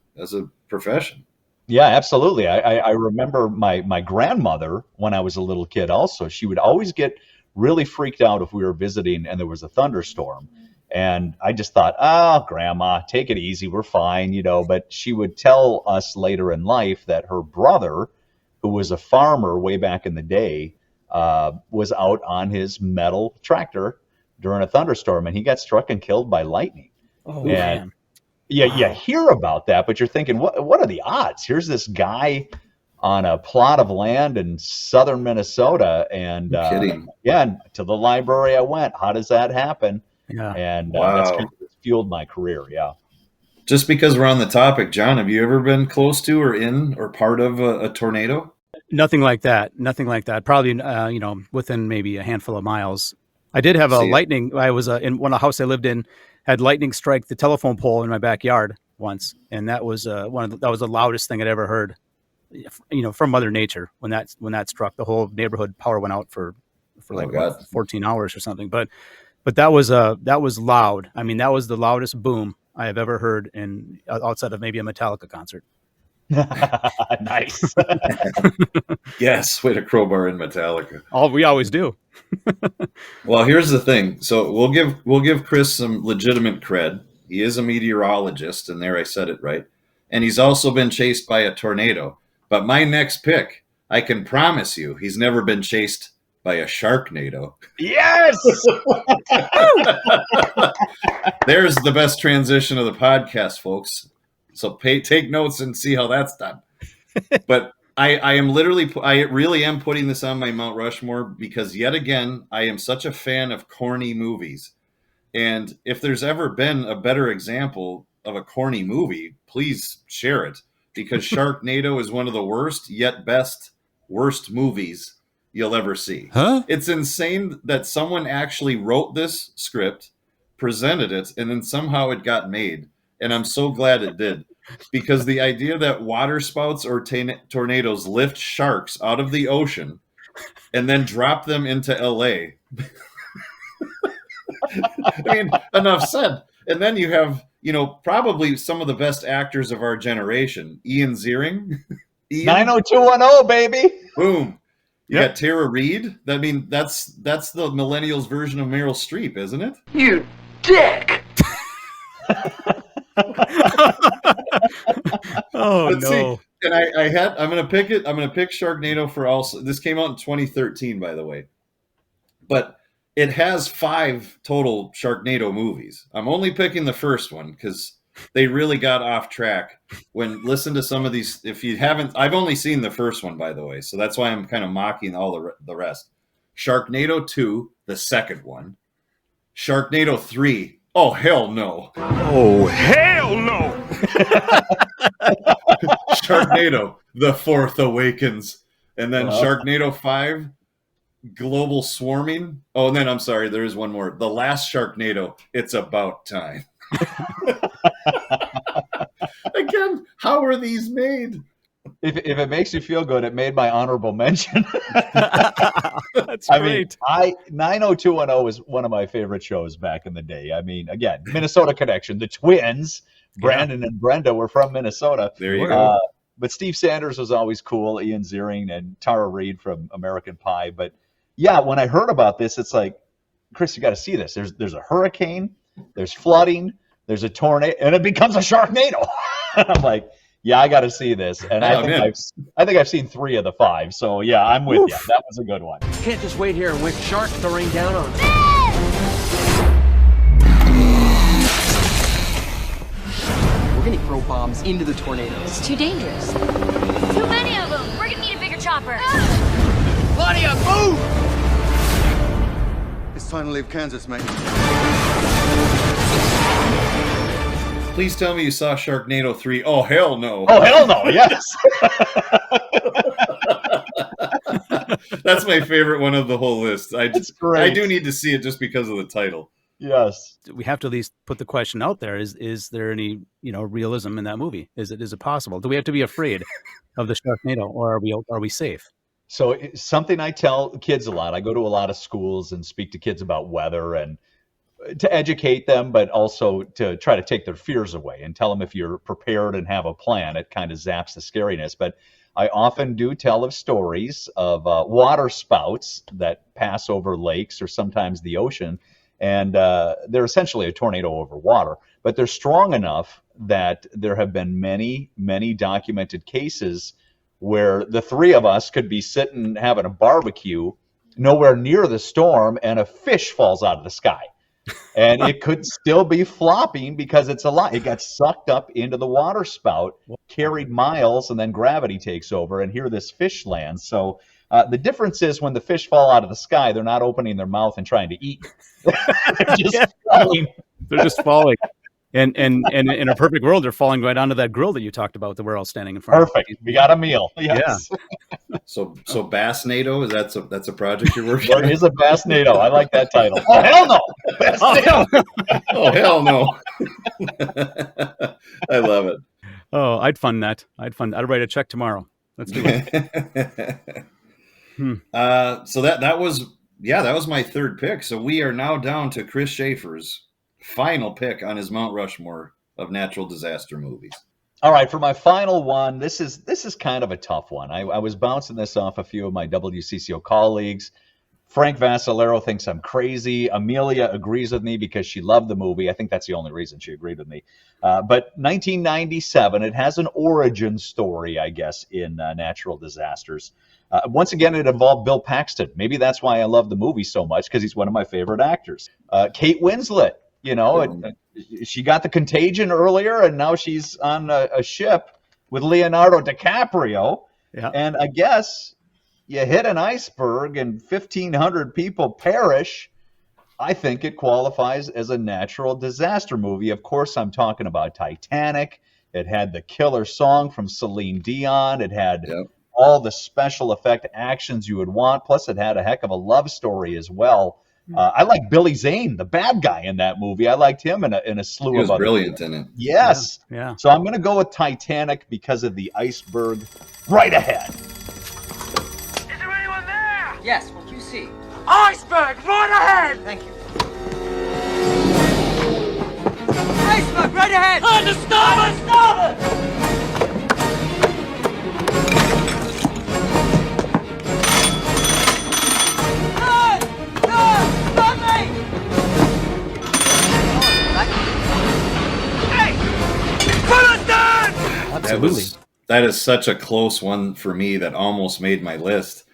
profession? Yeah, absolutely. I remember my grandmother when I was a little kid also. She would always get really freaked out if we were visiting and there was a thunderstorm. And I just thought, oh, Grandma, take it easy. We're fine, But she would tell us later in life that her brother, who was a farmer way back in the day, was out on his metal tractor during a thunderstorm, and he got struck and killed by lightning. Oh, And man. yeah, you hear about that, but you're thinking, what are the odds? Here's this guy on a plot of land in southern Minnesota, and kidding. again, to the library I went. How does that happen? Yeah. And Wow. that's kind of fueled my career. Yeah. Just because we're on the topic, John, have you ever been close to or in or part of a tornado? Nothing like that. Nothing like that. Probably, within maybe a handful of miles. I did have a lightning. I was in one of the house I lived in, had lightning strike the telephone pole in my backyard once, and that was that was the loudest thing I'd ever heard. From Mother Nature when that struck, the whole neighborhood power went out for like 14 hours or something. But that was loud. I mean, that was the loudest boom I have ever heard outside of maybe a Metallica concert. Nice. Yes, way to crowbar in Metallica. We always do. Well, here's the thing. So we'll give Chris some legitimate cred. He is a meteorologist, and there I said it right. And he's also been chased by a tornado. But my next pick, I can promise you, he's never been chased by a sharknado. Yes. There's the best transition of the podcast, folks. So take notes and see how that's done. But I really am putting this on my Mount Rushmore because yet again, I am such a fan of corny movies. And if there's ever been a better example of a corny movie, please share it, because Sharknado is one of the worst yet worst movies you'll ever see. Huh? It's insane that someone actually wrote this script, presented it, and then somehow it got made. And I'm so glad it did, because the idea that water spouts or tornadoes lift sharks out of the ocean and then drop them into LA. I mean, enough said. And then you have, probably some of the best actors of our generation. Ian Ziering. 90210, baby. Boom. You got Tara Reid. I mean, that's the millennials version of Meryl Streep, isn't it? You dick! Oh, But no. see, and I'm gonna pick it. I'm gonna pick Sharknado for also. This came out in 2013, by the way. But it has 5 total Sharknado movies. I'm only picking the first one because they really got off track. Listen to some of these. If you haven't, I've only seen the first one, by the way, so that's why I'm kind of mocking all the rest. Sharknado 2, the second one. Sharknado 3. Oh, hell no. Oh, hell no! Sharknado, The Fourth Awakens. And then Wow. Sharknado 5, Global Swarming. Oh, and then I'm sorry, there is one more. The Last Sharknado, It's About Time. Again, how are these made? If it makes you feel good, it made my honorable mention. That's I great. mean, 90210 was one of my favorite shows back in the day. I mean, again, Minnesota connection. The twins, Brandon and Brenda, were from Minnesota. There you go. But Steve Sanders was always cool, Ian Ziering, and Tara Reid from American Pie. But yeah, when I heard about this, it's like, Chris, you got to see this. There's a hurricane, there's flooding, there's a tornado, and it becomes a Sharknado. I'm like, yeah, I got to see this. And I think I've seen 3 of the 5. So yeah, I'm with you. That was a good one. Can't just wait here and wait for sharks to rain down on us. We're gonna throw bombs into the tornadoes. It's too dangerous. Too many of them. We're gonna need a bigger chopper. Claudia, move! It's time to leave Kansas, mate. Please tell me you saw Sharknado 3. Oh, hell no. Oh, hell no, yes. That's my favorite one of the whole list. That's great. I do need to see it just because of the title. Yes. We have to at least put the question out there. Is there any, realism in that movie? Is it possible? Do we have to be afraid of the Sharknado, or are we safe? So it's something I tell kids a lot. I go to a lot of schools and speak to kids about weather, and to educate them, but also to try to take their fears away and tell them if you're prepared and have a plan, it kind of zaps the scariness. But I often do tell of stories of water spouts that pass over lakes or sometimes the ocean, and they're essentially a tornado over water, but they're strong enough that there have been many, many documented cases where the three of us could be sitting having a barbecue nowhere near the storm and a fish falls out of the sky. And it could still be flopping because it's a lot. It got sucked up into the water spout, carried miles, and then gravity takes over, and here this fish lands. So the difference is when the fish fall out of the sky, they're not opening their mouth and trying to eat. They're just falling. They're just falling. And in a perfect world, they're falling right onto that grill that you talked about that we're all standing in front of. Perfect. We got a meal. Yes. Yeah. So Bass NATO, that's a project you're working on? There is a Bass NATO. I like that title. Oh, hell no. Bass NATO. Oh, hell no. I love it. Oh, I'd fund that. I'd write a check tomorrow. Let's do it. So that was my third pick. So we are now down to Chris Shaffer's final pick on his Mount Rushmore of natural disaster movies. All right, for my final one, this is kind of a tough one. I was bouncing this off a few of my WCCO colleagues. Frank Vassalero thinks I'm crazy. Amelia agrees with me because she loved the movie. I think that's the only reason she agreed with me. But 1997, it has an origin story, I guess, in natural disasters. Once again, it involved Bill Paxton. Maybe that's why I love the movie so much, because he's one of my favorite actors. Kate Winslet. You know, she got the Contagion earlier, and now she's on a ship with Leonardo DiCaprio. Yeah. And I guess you hit an iceberg and 1,500 people perish. I think it qualifies as a natural disaster movie. Of course, I'm talking about Titanic. It had the killer song from Celine Dion. It had all the special effect actions you would want. Plus, it had a heck of a love story as well. I like Billy Zane, the bad guy in that movie. I liked him in a slew of other. He was brilliant in it. Yes. Yeah. So I'm going to go with Titanic because of the iceberg right ahead. Is there anyone there? Yes, what do you see? Iceberg, right ahead! Thank you. Iceberg, right ahead! On the starboard! Starboard! Absolutely. That is such a close one for me that almost made my list.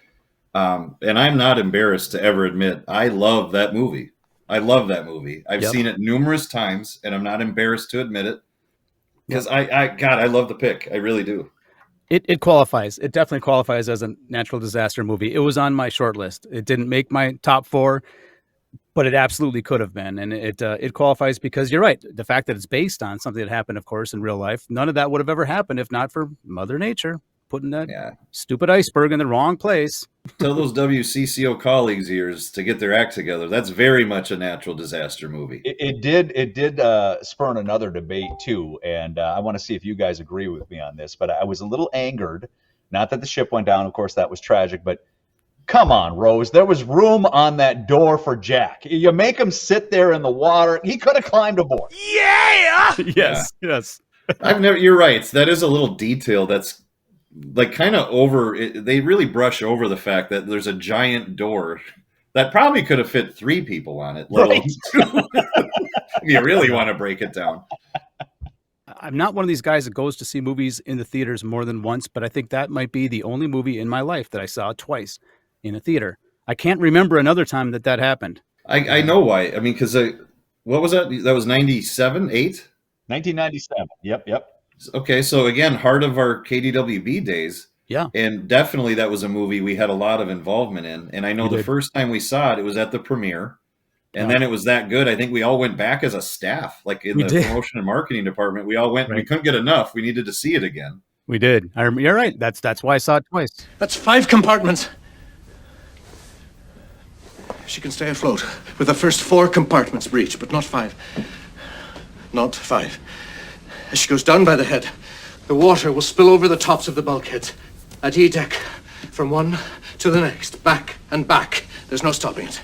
And I'm not embarrassed to ever admit I love that movie. I love that movie. I've seen it numerous times, and I'm not embarrassed to admit it because I love the pick. I really do. It qualifies. It definitely qualifies as a natural disaster movie. It was on my short list. It didn't make my top 4, but it absolutely could have been. And it qualifies because you're right. The fact that it's based on something that happened, of course, in real life, none of that would have ever happened if not for Mother Nature putting that stupid iceberg in the wrong place. Tell those WCCO colleagues ears to get their act together. That's very much a natural disaster movie. It did spurn another debate too, and I want to see if you guys agree with me on this. But I was a little angered, not that the ship went down, of course that was tragic, but come on, Rose, there was room on that door for Jack. You make him sit there in the water. He could have climbed aboard. Yeah! Yes. You're right. That is a little detail that's like kind of they really brush over the fact that there's a giant door that probably could have fit 3 people on it, let alone 2. If you really want to break it down. I'm not one of these guys that goes to see movies in the theaters more than once, but I think that might be the only movie in my life that I saw twice in a theater. I can't remember another time that happened. I know why. I mean, because what was that? That was 97, 8? 1997. Yep. Okay, so again, heart of our KDWB days. Yeah. And definitely that was a movie we had a lot of involvement in. And I know the first time we saw it was at the premiere. And then it was that good. I think we all went back as a staff, like in the promotion and marketing department. We all went, we couldn't get enough. We needed to see it again. We did. You're right. That's why I saw it twice. That's 5 compartments. She can stay afloat with the first 4 compartments breached, but not 5. Not 5. As she goes down by the head, the water will spill over the tops of the bulkheads. At E deck, from one to the next, back and back. There's no stopping it.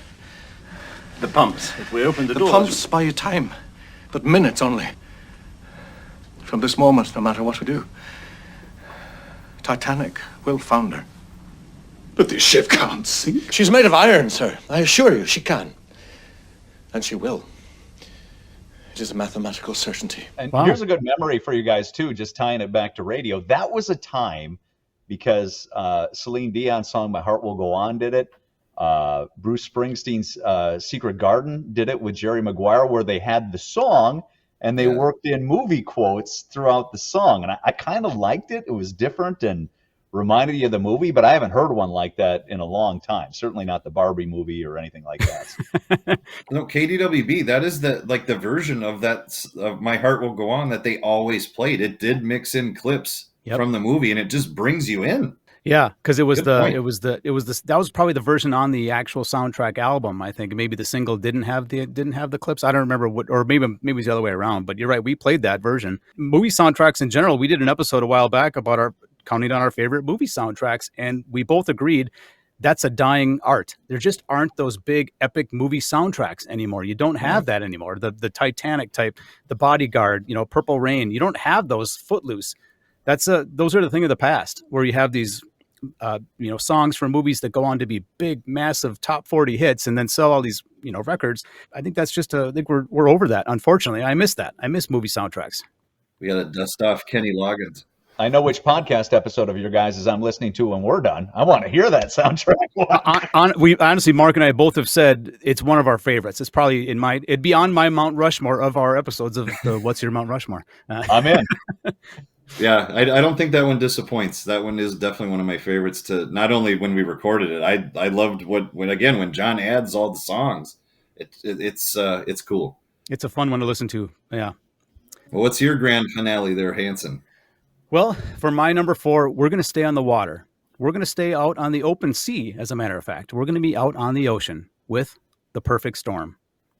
The pumps. If we open the doors... The pumps buy you time, but minutes only. From this moment, no matter what we do, Titanic will founder. But this ship can't sink. She's made of iron, sir. I assure you, she can. And she will. It is a mathematical certainty. And here's a good memory for you guys, too, just tying it back to radio. That was a time, because Celine Dion's song My Heart Will Go On did it. Bruce Springsteen's Secret Garden did it with Jerry Maguire, where they had the song and they worked in movie quotes throughout the song. And I kind of liked it. It was different and reminded you of the movie, but I haven't heard one like that in a long time. Certainly not the Barbie movie or anything like that. No, KDWB, that is the version of that of My Heart Will Go On that they always played. It did mix in clips from the movie, and it just brings you in. Yeah, because that was probably the version on the actual soundtrack album. I think maybe the single didn't have the clips. I don't remember what, or maybe it's the other way around. But you're right, we played that version. Movie soundtracks in general, we did an episode a while back about counting down our favorite movie soundtracks, and we both agreed that's a dying art. There just aren't those big epic movie soundtracks anymore. You don't have that anymore. The Titanic type, The Bodyguard, Purple Rain. You don't have those. Footloose. Those are the thing of the past, where you have these songs from movies that go on to be big, massive top 40 hits and then sell all these records. I think that's I think we're over that. Unfortunately, I miss that. I miss movie soundtracks. We got to dust off Kenny Loggins. I know which podcast episode of your guys' I'm listening to when we're done. I want to hear that soundtrack. We honestly, Mark and I both have said it's one of our favorites. It's probably it'd be on my Mount Rushmore of our episodes of the What's Your Mount Rushmore. I'm in. Yeah, I don't think that one disappoints. That one is definitely one of my favorites. To not only when we recorded it, I loved when John adds all the songs. It's cool. It's a fun one to listen to. Yeah. Well, what's your grand finale there, Hanson? Well, for my number 4, we're going to stay on the water. We're going to stay out on the open sea, as a matter of fact. We're going to be out on the ocean with The Perfect Storm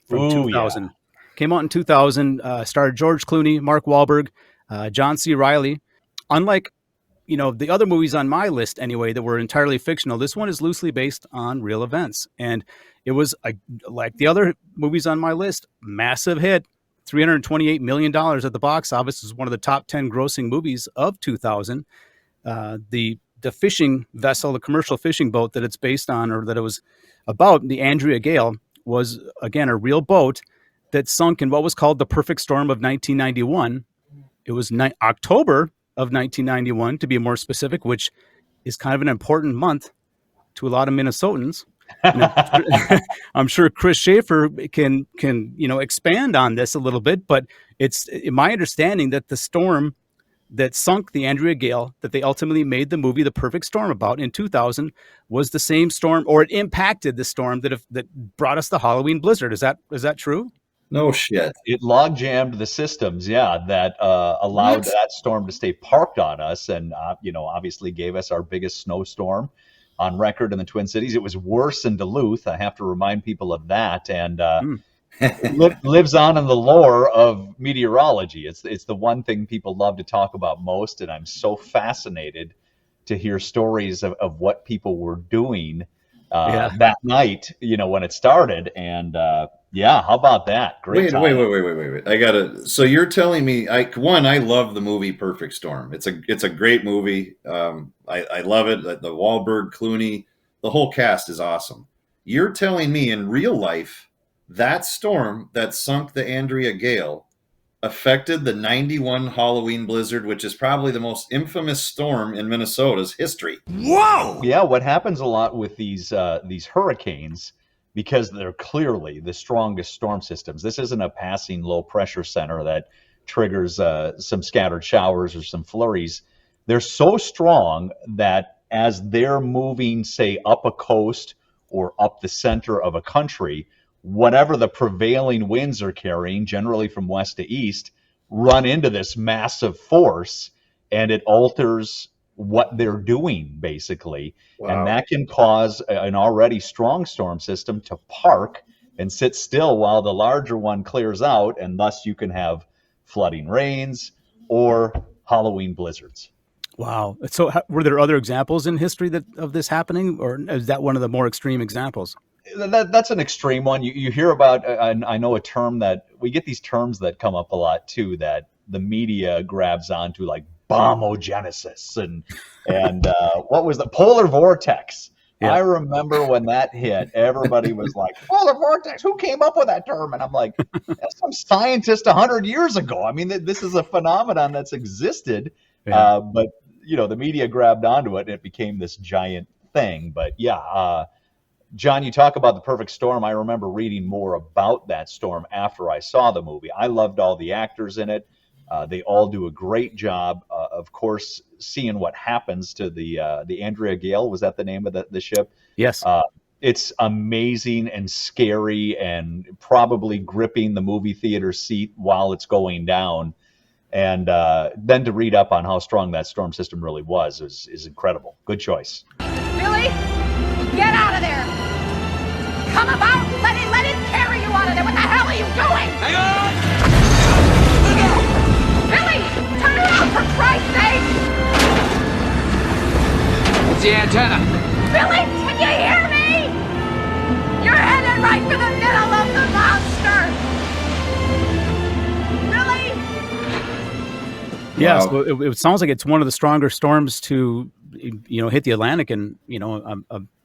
from 2000. Yeah. Came out in 2000, starred George Clooney, Mark Wahlberg, John C. Reilly. Unlike, the other movies on my list anyway that were entirely fictional, this one is loosely based on real events. And it was, like the other movies on my list, massive hit. $328 million at the box office. Is one of the top 10 grossing movies of 2000. The fishing vessel, the commercial fishing boat that it's based on, or that it was about, the Andrea Gale, was, again, a real boat that sunk in what was called the perfect storm of 1991. It was October of 1991, to be more specific, which is kind of an important month to a lot of Minnesotans. I'm sure Chris Shaffer can expand on this a little bit, but it's my understanding that the storm that sunk the Andrea Gale, that they ultimately made the movie The Perfect Storm about in 2000, was the same storm, or it impacted the storm that brought us the Halloween blizzard. Is that true? No shit. It log jammed the systems, that allowed that storm to stay parked on us, and obviously gave us our biggest snowstorm on record in the Twin Cities. It was worse in Duluth. I have to remind people of that. And lives on in the lore of meteorology. It's the one thing people love to talk about most. And I'm so fascinated to hear stories of what people were doing that night, when it started. And how about that? Great. Wait. So you're telling me, I love the movie Perfect Storm. It's a great movie. I love it. The Wahlberg, Clooney, the whole cast is awesome. You're telling me in real life, that storm that sunk the Andrea Gale affected the 91 Halloween blizzard, which is probably the most infamous storm in Minnesota's history. Whoa! Yeah, what happens a lot with these hurricanes, because they're clearly the strongest storm systems. This isn't a passing low pressure center that triggers some scattered showers or some flurries. They're so strong that as they're moving, say, up a coast or up the center of a country, whatever the prevailing winds are carrying, generally from west to east, run into this massive force, and it alters what they're doing, basically. Wow. And that can cause an already strong storm system to park and sit still while the larger one clears out, and thus you can have flooding rains or Halloween blizzards. Wow. So were there other examples in history of this happening, or is that one of the more extreme examples? that's an extreme one. You hear about, I know a term that we get, these terms that come up a lot too, that the media grabs onto, like bombogenesis and what was the polar vortex? Yeah. I remember when that hit, everybody was like, polar vortex, who came up with that term? And I'm like, that's some scientist 100 years ago. I mean, this is a phenomenon that's existed, but the media grabbed onto it and it became this giant thing. But John, you talk about the perfect storm. I remember reading more about that storm after I saw the movie. I loved all the actors in it. They all do a great job. Of course, seeing what happens to the Andrea Gale, was that the name of the ship? Yes. It's amazing and scary and probably gripping the movie theater seat while it's going down. And then to read up on how strong that storm system really was is incredible. Good choice. Billy, get out of there. Come about, let it carry you out of there. What the hell are you doing? Hang on. Billy, turn around for Christ's sake. It's the antenna. Billy, can you hear me? You're headed right for the middle of the monster. Billy? Yeah, wow. So it sounds like it's one of the stronger storms to hit the Atlantic and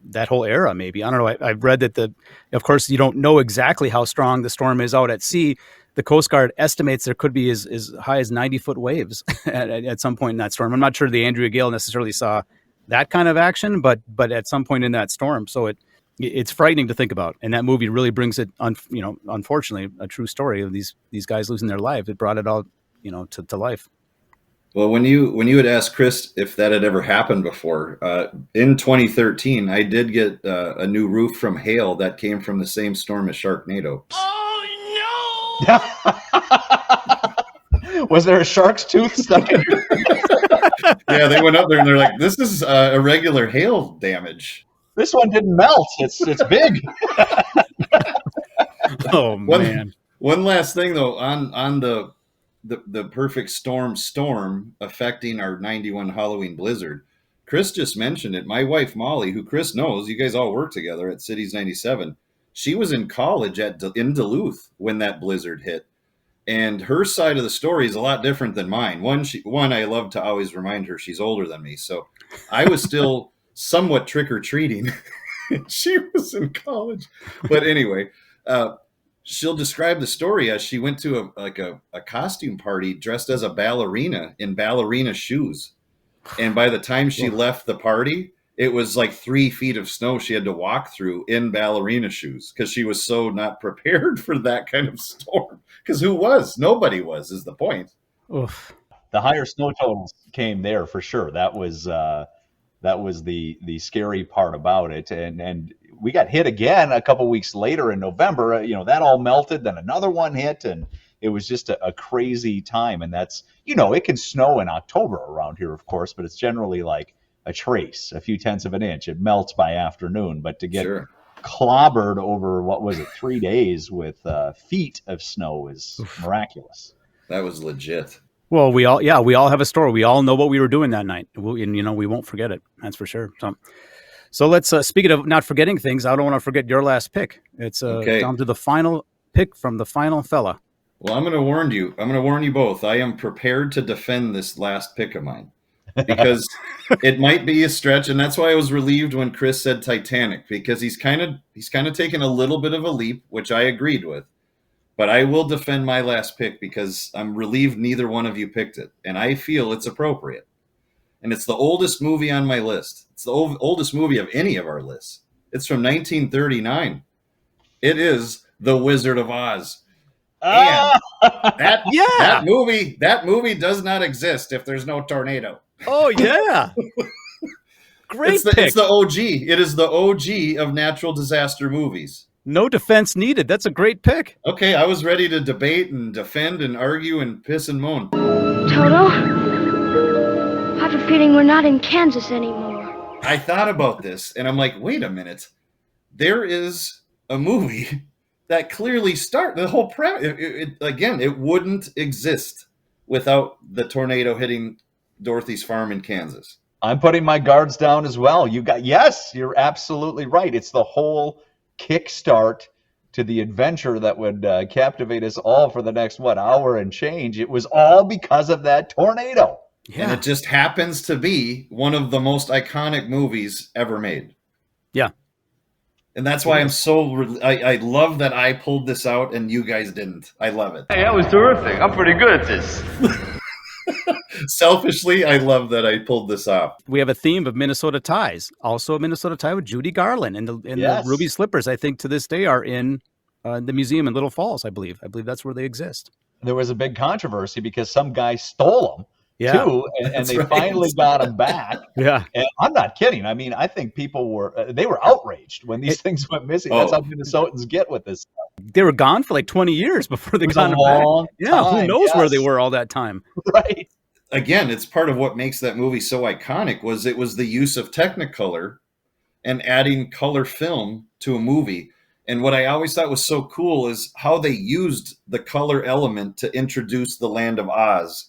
that whole era. Maybe, I don't know. I've read that of course you don't know exactly how strong the storm is out at sea. The Coast Guard estimates there could be as high as 90-foot waves at some point in that storm. I'm not sure the Andrea Gale necessarily saw that kind of action, but at some point in that storm. So it's frightening to think about. And that movie really brings it, unfortunately, a true story of these guys losing their lives. It brought it all, to life. Well, when you had asked Chris if that had ever happened before, in 2013, I did get a new roof from hail that came from the same storm as Sharknado. Was there a shark's tooth stuck in your Yeah, they went up there and they're like, this is irregular hail damage. This one didn't melt. It's big. Oh, man. One last thing, though, on the perfect storm affecting our 91 Halloween blizzard. Chris just mentioned it. My wife, Molly, who Chris knows, you guys all work together at Cities 97. She was in college in Duluth when that blizzard hit. And her side of the story is a lot different than mine. One, I love to always remind her she's older than me. So I was still somewhat trick-or-treating. She was in college. But anyway, she'll describe the story as she went to a costume party dressed as a ballerina in ballerina shoes. And by the time she left the party, it was like 3 feet of snow she had to walk through in ballerina shoes because she was so not prepared for that kind of storm. Because who was? Nobody was, is the point. Oof. The higher snow totals came there for sure. That was the scary part about it. And we got hit again a couple weeks later in November. That all melted. Then another one hit, and it was just a crazy time. And that's, it can snow in October around here, of course, but it's generally like a trace, a few tenths of an inch. It melts by afternoon, but to get clobbered over, 3 days with feet of snow is miraculous. That was legit. Well, we all have a story. We all know what we were doing that night, and we won't forget it. That's for sure. So let's speaking of not forgetting things, I don't want to forget your last pick. It's down to the final pick from the final fella. Well, I'm going to warn you. I'm going to warn you both. I am prepared to defend this last pick of mine because it might be a stretch, and that's why I was relieved when Chris said Titanic, because he's kind of taken a little bit of a leap, which I agreed with. But I will defend my last pick because I'm relieved neither one of you picked it, and I feel it's appropriate. And it's the oldest movie on my list. It's the oldest movie of any of our lists. It's from 1939. It is The Wizard of Oz. And that movie does not exist if there's no tornado. Oh, yeah. Great pick. It's the OG. It is the OG of natural disaster movies. No defense needed. That's a great pick. Okay, I was ready to debate and defend and argue and piss and moan. Toto, I have a feeling we're not in Kansas anymore. I thought about this, and I'm like, wait a minute. There is a movie that clearly the whole premise. It wouldn't exist without the tornado hitting Dorothy's farm in Kansas. I'm putting my guards down as well. You're absolutely right. It's the whole kickstart to the adventure that would captivate us all for the next, hour and change. It was all because of that tornado. Yeah. And it just happens to be one of the most iconic movies ever made. Yeah. And that's why I love that I pulled this out and you guys didn't. I love it. Hey, that was terrific. I'm pretty good at this. Selfishly, I love that I pulled this off. We have a theme of Minnesota ties. Also a Minnesota tie with Judy Garland. And the ruby slippers, I think, to this day are in the museum in Little Falls, I believe. I believe that's where they exist. There was a big controversy because some guy stole them. Too, and they finally got them back. Yeah, and I'm not kidding. I mean, I think people were outraged when these things went missing. That's how Minnesotans get with this stuff. They were gone for like 20 years before they got them back. Yeah, who knows where they were all that time? Right. Again, it's part of what makes that movie so iconic. Was the use of Technicolor and adding color film to a movie. And what I always thought was so cool is how they used the color element to introduce the Land of Oz.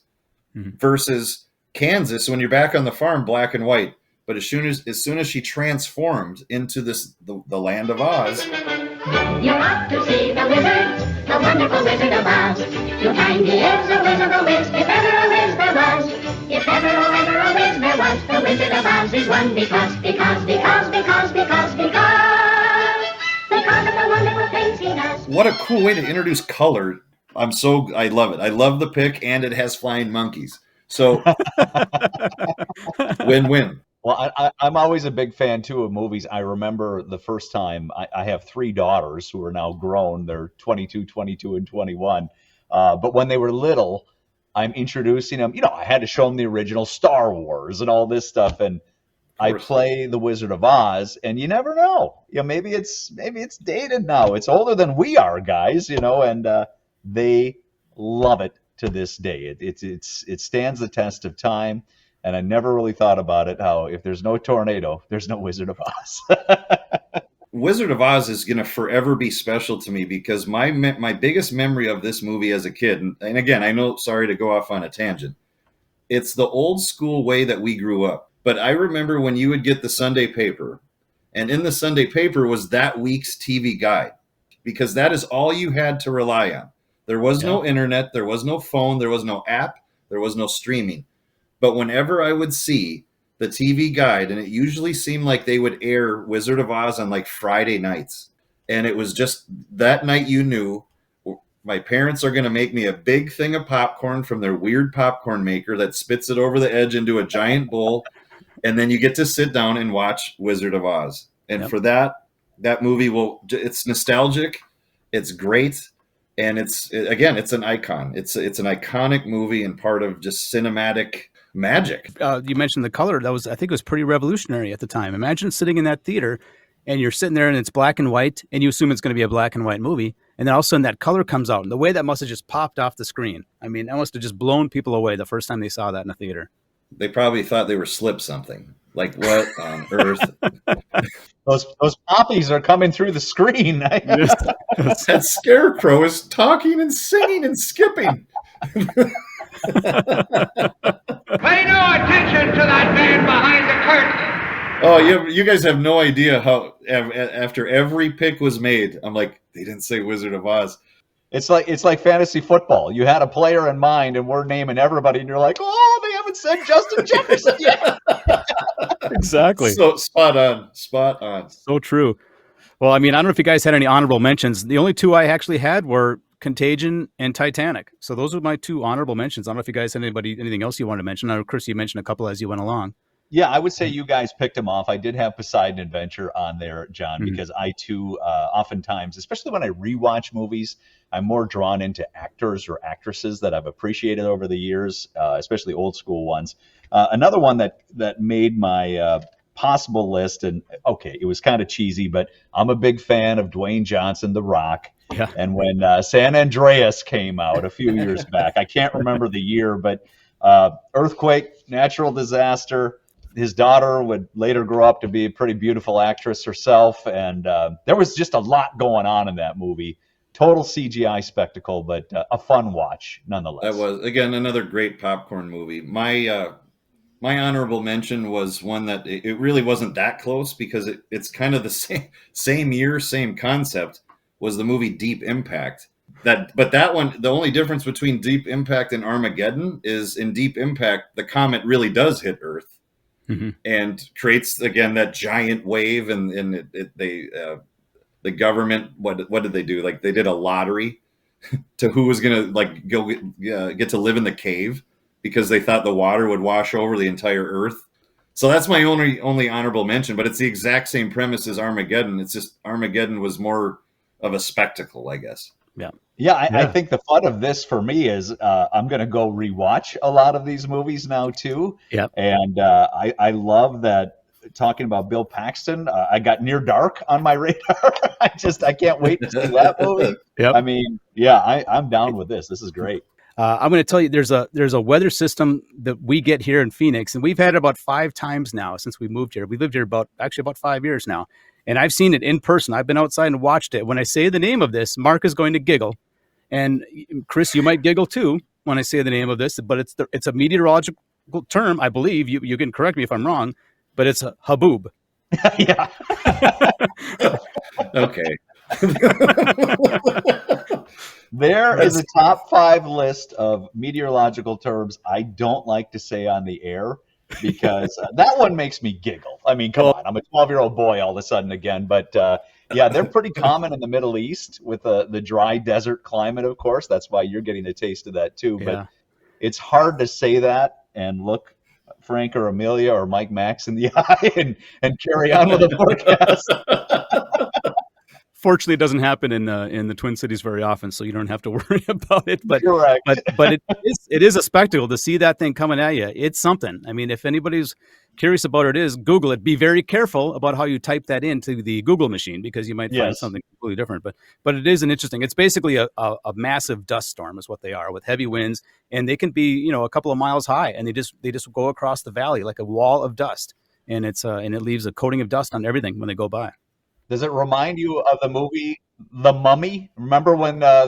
Versus Kansas, when you're back on the farm, black and white. But as soon as she transformed into the Land of Oz, you're off to see the wizard, the wonderful Wizard of Oz. You'll find he is a whiz of a whiz, if ever a whiz there was. If ever a whiz there was, the Wizard of Oz is one because of the wonderful things he does. What a cool way to introduce color. I love it. I love the pick, and it has flying monkeys. So, win-win. Well, I'm always a big fan, too, of movies. I remember the first time, I have 3 daughters who are now grown. They're 22, 22, and 21. But when they were little, I'm introducing them. I had to show them the original Star Wars and all this stuff. And I play the Wizard of Oz, and you never know. Maybe it's dated now. It's older than we are, guys, and they love it to this day. It stands the test of time, and I never really thought about it, how if there's no tornado, there's no Wizard of Oz. Wizard of Oz is going to forever be special to me because my biggest memory of this movie as a kid, and again, I know, sorry to go off on a tangent, it's the old school way that we grew up. But I remember when you would get the Sunday paper, and in the Sunday paper was that week's TV guide, because that is all you had to rely on. There was no internet, there was no phone, there was no app, there was no streaming. But whenever I would see the TV guide, and it usually seemed like they would air Wizard of Oz on like Friday nights. And it was just that night you knew my parents are going to make me a big thing of popcorn from their weird popcorn maker that spits it over the edge into a giant bowl. And then you get to sit down and watch Wizard of Oz. And for that movie it's nostalgic. It's great. And it's an icon. It's an iconic movie and part of just cinematic magic. You mentioned the color. I think it was pretty revolutionary at the time. Imagine sitting in that theater and you're sitting there and it's black and white and you assume it's going to be a black and white movie. And then all of a sudden that color comes out, and the way that must have just popped off the screen. I mean, that must have just blown people away the first time they saw that in a theater. They probably thought they were slipped something. Like, what on earth? Those poppies are coming through the screen. That scarecrow is talking and singing and skipping. Pay no attention to that man behind the curtain. Oh, you guys have no idea how after every pick was made, I'm like, they didn't say Wizard of Oz. It's like fantasy football. You had a player in mind, and we're naming everybody, and you're like, oh, they haven't said Justin Jefferson yet. Exactly. So spot on. So true. Well, I mean, I don't know if you guys had any honorable mentions. The only two I actually had were Contagion and Titanic. So those were my two honorable mentions. I don't know if you guys had anything else you wanted to mention. I know, Chris, you mentioned a couple as you went along. Yeah, I would say you guys picked them off. I did have Poseidon Adventure on there, John, because I too, oftentimes, especially when I rewatch movies, I'm more drawn into actors or actresses that I've appreciated over the years, especially old school ones. Another one that made my possible list, and okay, it was kind of cheesy, but I'm a big fan of Dwayne Johnson, The Rock. Yeah. And when San Andreas came out a few years back, I can't remember the year, but earthquake, natural disaster. His daughter would later grow up to be a pretty beautiful actress herself, and there was just a lot going on in that movie. Total CGI spectacle, but a fun watch nonetheless. That was, again, another great popcorn movie. My my honorable mention was one that it really wasn't that close because it's kind of the same year, same concept, was the movie Deep Impact. But that one, the only difference between Deep Impact and Armageddon is in Deep Impact, the comet really does hit Earth and creates, again, that giant wave. And the government, what did they do? Like, they did a lottery to who was going to like go get to live in the cave because they thought the water would wash over the entire Earth. So that's my only honorable mention, but it's the exact same premise as Armageddon. It's just Armageddon was more of a spectacle, I guess. Yeah, I think the fun of this for me is I'm going to go rewatch a lot of these movies now too. Yeah, and I love that. Talking about Bill Paxton, I got Near Dark on my radar. I can't wait to see that movie. Yep. I mean, yeah, I'm down with this. This is great. I'm going to tell you, there's a weather system that we get here in Phoenix, and we've had it about 5 times now since we moved here. We lived here about 5 years now, and I've seen it in person. I've been outside and watched it. When I say the name of this, Mark is going to giggle, and Chris, you might giggle too when I say the name of this. But it's a meteorological term, I believe. You can correct me if I'm wrong, but it's a haboob. Yeah. Okay. There is a top 5 list of meteorological terms I don't like to say on the air because that one makes me giggle. I mean, come on, I'm a 12-year-old boy all of a sudden again. But yeah, they're pretty common in the Middle East with the dry desert climate, of course. That's why you're getting a taste of that too. Yeah. But it's hard to say that and look Frank or Amelia or Mike Max in the eye and carry on with the forecast. Fortunately, it doesn't happen in the Twin Cities very often, so you don't have to worry about it. But Correct. but it is a spectacle to see that thing coming at you. It's something. I mean, if anybody's curious about it, Google it. Be very careful about how you type that into the Google machine because you might find something completely different. But it is an interesting. It's basically a massive dust storm is what they are, with heavy winds, and they can be a couple of miles high, and they just go across the valley like a wall of dust, and and it leaves a coating of dust on everything when they go by. Does it remind you of the movie The Mummy? Remember when the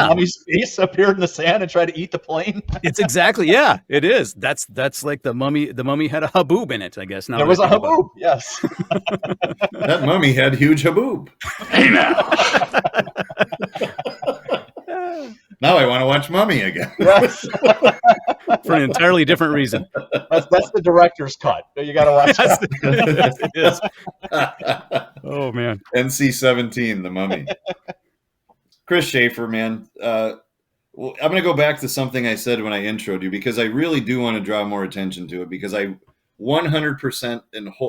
mummy's face appeared in the sand and tried to eat the plane? It's exactly, it is. That's like the mummy. The mummy had a haboob in it, I guess. Now there was a haboob, yes. That mummy had huge haboob. Hey now. Now I want to watch Mummy again. Yes. For an entirely different reason. That's the director's cut. You got to watch that. It is. Oh, man. NC-17, The Mummy. Chris Shaffer, man. I'm going to go back to something I said when I introed you because I really do want to draw more attention to it because I 100%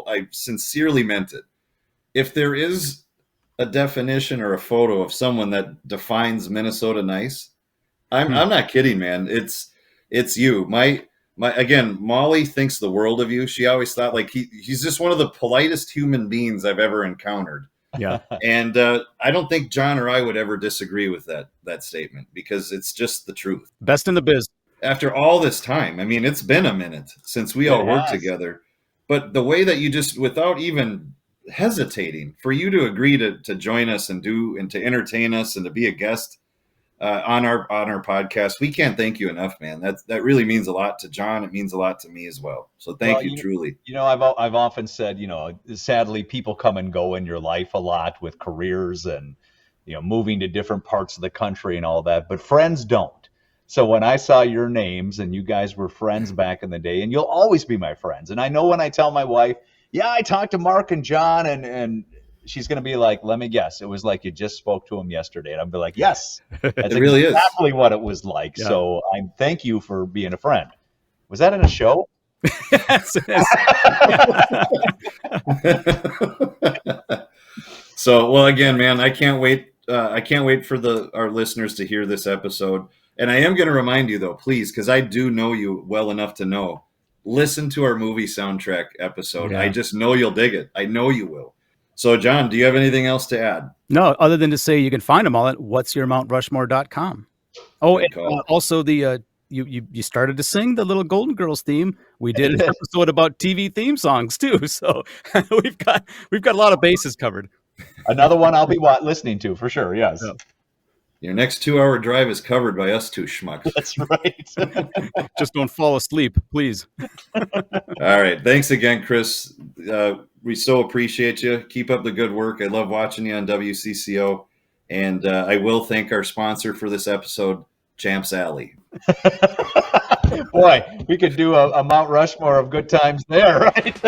I sincerely meant it. If there is a definition or a photo of someone that defines Minnesota nice, I'm not kidding, man. It's you. My again, Molly thinks the world of you. She always thought like he's just one of the politest human beings I've ever encountered. Yeah. And I don't think John or I would ever disagree with that statement because it's just the truth. Best in the biz. After all this time, I mean, it's been a minute since we all worked together, but the way that you just, without even hesitating, for you to agree to join us and to entertain us and to be a guest on our podcast, we can't thank you enough, man. That really means a lot to John. It means a lot to me as well. So thank you truly. I've often said, sadly people come and go in your life a lot with careers and, moving to different parts of the country and all that, but friends don't. So when I saw your names and you guys were friends back in the day, and you'll always be my friends. And I know when I tell my wife, yeah, I talked to Mark and John, and she's going to be like, let me guess. It was like you just spoke to him yesterday. And I'll be like, yes, that's really exactly what it was like. Yeah. So I thank you for being a friend. Was that in a show? Yes. So, well, again, man, I can't wait. I can't wait for our listeners to hear this episode. And I am going to remind you, though, please, because I do know you well enough to know, listen to our movie soundtrack episode. Yeah. I just know you'll dig it. I know you will. So, John, do you have anything else to add? No, other than to say you can find them all at what'syourmountrushmore.com. Oh, and also you started to sing the Little Golden Girls theme. We did an episode about TV theme songs too. So we've got a lot of bases covered. Another one I'll be listening to for sure. Yes. Your next 2-hour drive is covered by us two schmucks. That's right. Just don't fall asleep, please. All right. Thanks again, Chris. We so appreciate you. Keep up the good work. I love watching you on WCCO. And I will thank our sponsor for this episode, Champs Alley. Boy, we could do a Mount Rushmore of good times there, right?